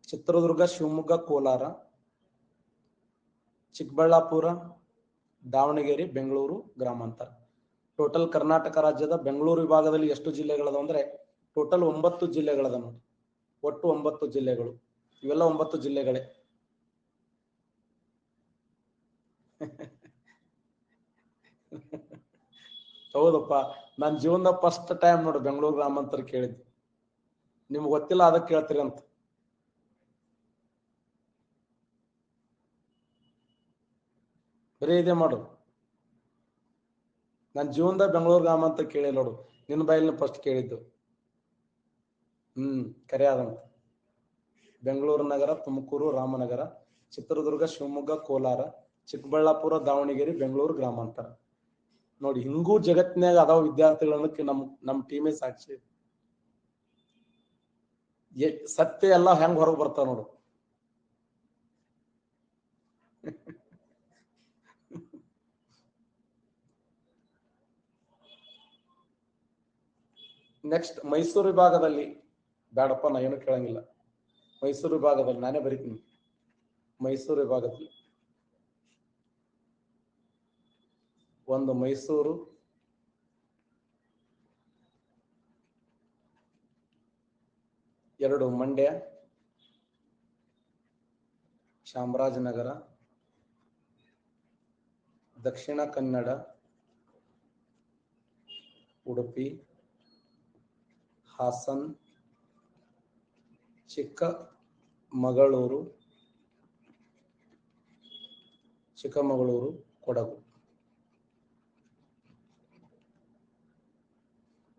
ಚಿತ್ರದುರ್ಗ, ಶಿವಮೊಗ್ಗ, ಕೋಲಾರ, ಚಿಕ್ಕಬಳ್ಳಾಪುರ, ದಾವಣಗೆರೆ, ಬೆಂಗಳೂರು ಗ್ರಾಮಾಂತರ. ಟೋಟಲ್ ಕರ್ನಾಟಕ ರಾಜ್ಯದ ಬೆಂಗಳೂರು ವಿಭಾಗದಲ್ಲಿ ಎಷ್ಟು ಜಿಲ್ಲೆಗಳದ ಅಂದ್ರೆ ಟೋಟಲ್ 9 ಜಿಲ್ಲೆಗಳದ ನೋಡಿ. ಒಟ್ಟು 9 ಜಿಲ್ಲೆಗಳು. ಇವೆಲ್ಲ 9 ಜಿಲ್ಲೆಗಳೇ. ಹೌದಪ್ಪ, ನನ್ನ ಜೀವನದ ಫಸ್ಟ್ ಟೈಮ್ ನೋಡಿ ಬೆಂಗಳೂರು ಗ್ರಾಮಾಂತರ ಕೇಳಿದ್ದು. ನಿಮ್ಗೆ ಗೊತ್ತಿಲ್ಲ, ಅದಕ್ಕೆ ಕೇಳ್ತೀರಿ ಅಂತ. ಬರೀ ಇದೆ ಮಾಡು. ನನ್ನ ಜೀವನದ ಬೆಂಗಳೂರು ಗ್ರಾಮಾಂತರ ಕೇಳಿ ನೋಡು. ನಿನ್ನ ಬಾಯಿಲ್ ಫಸ್ಟ್ ಕೇಳಿದ್ದು. ಕರೆ ಆದಂತ. ಬೆಂಗಳೂರು ನಗರ, ತುಮಕೂರು, ರಾಮನಗರ, ಚಿತ್ರದುರ್ಗ, ಶಿವಮೊಗ್ಗ, ಕೋಲಾರ, ಚಿಕ್ಕಬಳ್ಳಾಪುರ, ದಾವಣಗೆರೆ, ಬೆಂಗಳೂರು ಗ್ರಾಮಾಂತರ. ನೋಡಿ, ಹಿಂಗೂ ಜಗತ್ತಿನಾಗ ಅದಾವ ವಿದ್ಯಾರ್ಥಿಗಳನ್ನಕ್ಕೆ ನಮ್ ಟೀಮೇ ಸಾಕ್ಷಿ. ಸತ್ಯ ಎಲ್ಲ ಹೆಂಗ್ ಹೊರಗೆ ಬರ್ತಾವ ನೋಡು. ನೆಕ್ಸ್ಟ್ ಮೈಸೂರು ವಿಭಾಗದಲ್ಲಿ ಬೇಡಪ್ಪ, ನಾ ಏನು ಕೇಳಂಗಿಲ್ಲ. ಮೈಸೂರು ವಿಭಾಗದಲ್ಲಿ ನಾನೇ ಬರೀತೀನಿ. ಮೈಸೂರು ವಿಭಾಗದಲ್ಲಿ 1 ಮೈಸೂರು, 2 ಮಂಡ್ಯ, ಚಾಮರಾಜನಗರ, ದಕ್ಷಿಣ ಕನ್ನಡ, ಉಡುಪಿ, ಹಾಸನ್, ಚಿಕ್ಕಮಗಳೂರು, ಕೊಡಗು.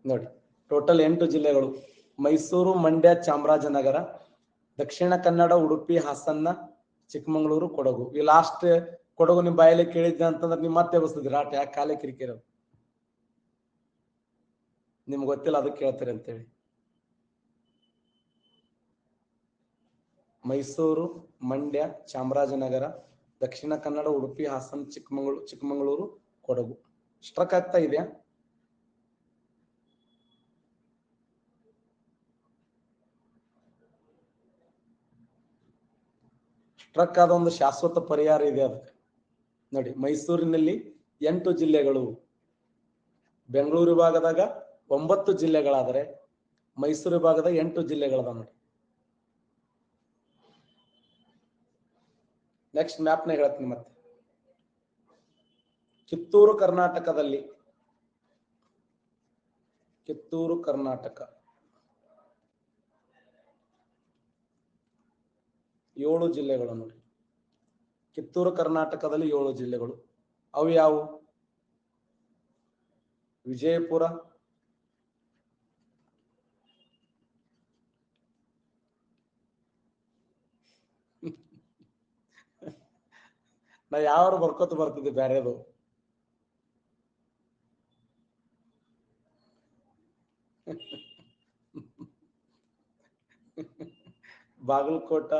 ನೋಡಿ, ಟೋಟಲ್ 8 ಜಿಲ್ಲೆಗಳು: ಮೈಸೂರು, ಮಂಡ್ಯ, ಚಾಮರಾಜನಗರ, ದಕ್ಷಿಣ ಕನ್ನಡ, ಉಡುಪಿ, ಹಾಸನ್ನ, ಚಿಕ್ಕಮಗಳೂರು, ಕೊಡಗು. ಈ ಲಾಸ್ಟ್ ಕೊಡಗು ನಿಮ್ ಬಾಯಲ್ಲಿ ಕೇಳಿದ್ದೆ ಅಂತಂದ್ರೆ ನೀವು ಮತ್ತೆ ಬಸ್ತಿದ್ರಿ ಆಟ. ಯಾಕೆ ಕಾಲೇ ಕಿರಿಕಿರಿ, ನಿಮ್ಗೆ ಗೊತ್ತಿಲ್ಲ ಅದಕ್ಕೆ ಕೇಳ್ತೀರಿ ಅಂತೇಳಿ. ಮೈಸೂರು, ಮಂಡ್ಯ, ಚಾಮರಾಜನಗರ, ದಕ್ಷಿಣ ಕನ್ನಡ, ಉಡುಪಿ, ಹಾಸನ, ಚಿಕ್ಕಮಗಳೂರು, ಕೊಡಗು. ಸ್ಟ್ರಕ್ ಆಗ್ತಾ ಇದೆಯಾ? ಸ್ಟ್ರಕ್ ಆದ ಒಂದು ಶಾಶ್ವತ ಪರಿಹಾರ ಇದೆ ಅದಕ್ಕೆ. ನೋಡಿ, ಮೈಸೂರಿನಲ್ಲಿ 8 ಜಿಲ್ಲೆಗಳು, ಬೆಂಗಳೂರು ವಿಭಾಗದಾಗ 9 ಜಿಲ್ಲೆಗಳಾದರೆ ಮೈಸೂರು ವಿಭಾಗದ 8 ಜಿಲ್ಲೆಗಳದ. ನೋಡಿ, ನೆಕ್ಸ್ಟ್ ಮ್ಯಾಪ್ನ ಹೇಳ್ತೀನಿ ಮತ್ತೆ. ಕಿತ್ತೂರು ಕರ್ನಾಟಕದಲ್ಲಿ 7 ಜಿಲ್ಲೆಗಳು. ನೋಡಿ, ಕಿತ್ತೂರು ಕರ್ನಾಟಕದಲ್ಲಿ 7 ಜಿಲ್ಲೆಗಳು. ಅವು ಯಾವುವು? ವಿಜಯಪುರ, ನಾ ಯಾವ ಬರ್ಕೋತ ಬರ್ತಿದ್ದೆ ಬೇರೆದು. ಬಾಗಲಕೋಟ.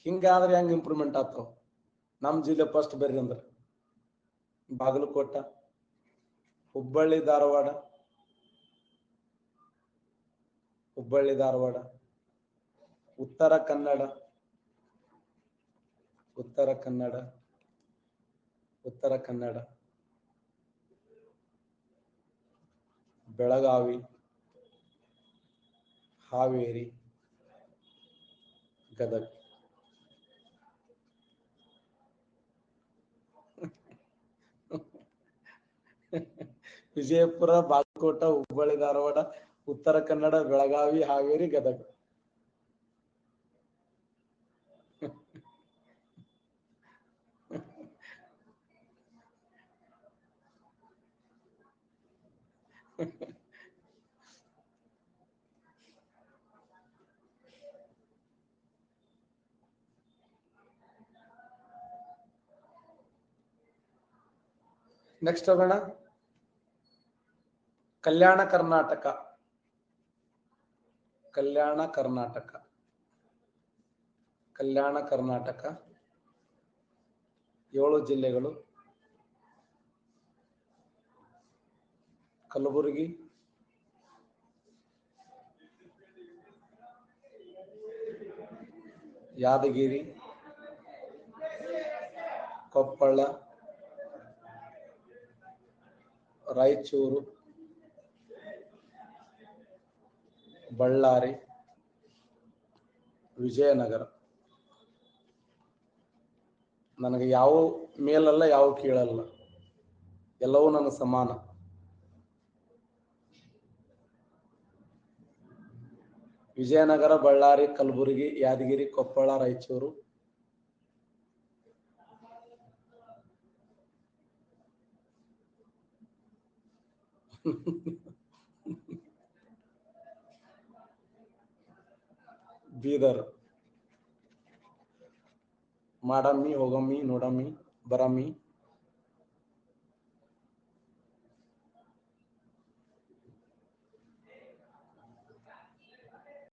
ಹಿಂಗಾದ್ರೆ ಹೆಂಗ್ ಇಂಪ್ರೂವ್ಮೆಂಟ್ ಆಗ್ತಾವ? ನಮ್ ಜಿಲ್ಲೆ ಫಸ್ಟ್ ಬರ್ರಿ ಅಂದ್ರೆ ಬಾಗಲಕೋಟ, ಹುಬ್ಬಳ್ಳಿ ಧಾರವಾಡ, ಉತ್ತರ ಕನ್ನಡ, ಬೆಳಗಾವಿ, ಹಾವೇರಿ, ಗದಗ. ವಿಜಯಪುರ, ಬಾಗಲಕೋಟ, ಹುಬ್ಬಳ್ಳಿ ಧಾರವಾಡ, ಉತ್ತರ ಕನ್ನಡ, ಬೆಳಗಾವಿ, ಹಾವೇರಿ, ಗದಗ. ನೆಕ್ಸ್ಟ್ ಹೋಗೋಣ. ಕಲ್ಯಾಣ ಕರ್ನಾಟಕ 7 ಜಿಲ್ಲೆಗಳು: ಕಲಬುರಗಿ, ಯಾದಗಿರಿ, ಕೊಪ್ಪಳ, ರಾಯಚೂರು, ಬಳ್ಳಾರಿ, ವಿಜಯನಗರ. ನನಗೆ ಯಾವ ಮೇಲಲ್ಲ, ಯಾವ ಕೀಳಲ್ಲ, ಎಲ್ಲವೂ ನನ್ನ ಸಮಾನ. ವಿಜಯನಗರ, ಬಳ್ಳಾರಿ, ಕಲಬುರಗಿ, ಯಾದಗಿರಿ, ಕೊಪ್ಪಳ, ರಾಯಚೂರು. ಬೀದರ್. ಮಾಡಮ್ಮಿ, ಹೋಗಮ್ಮಿ, ನೋಡಮ್ಮಿ, ಬರಮ್ಮಿ,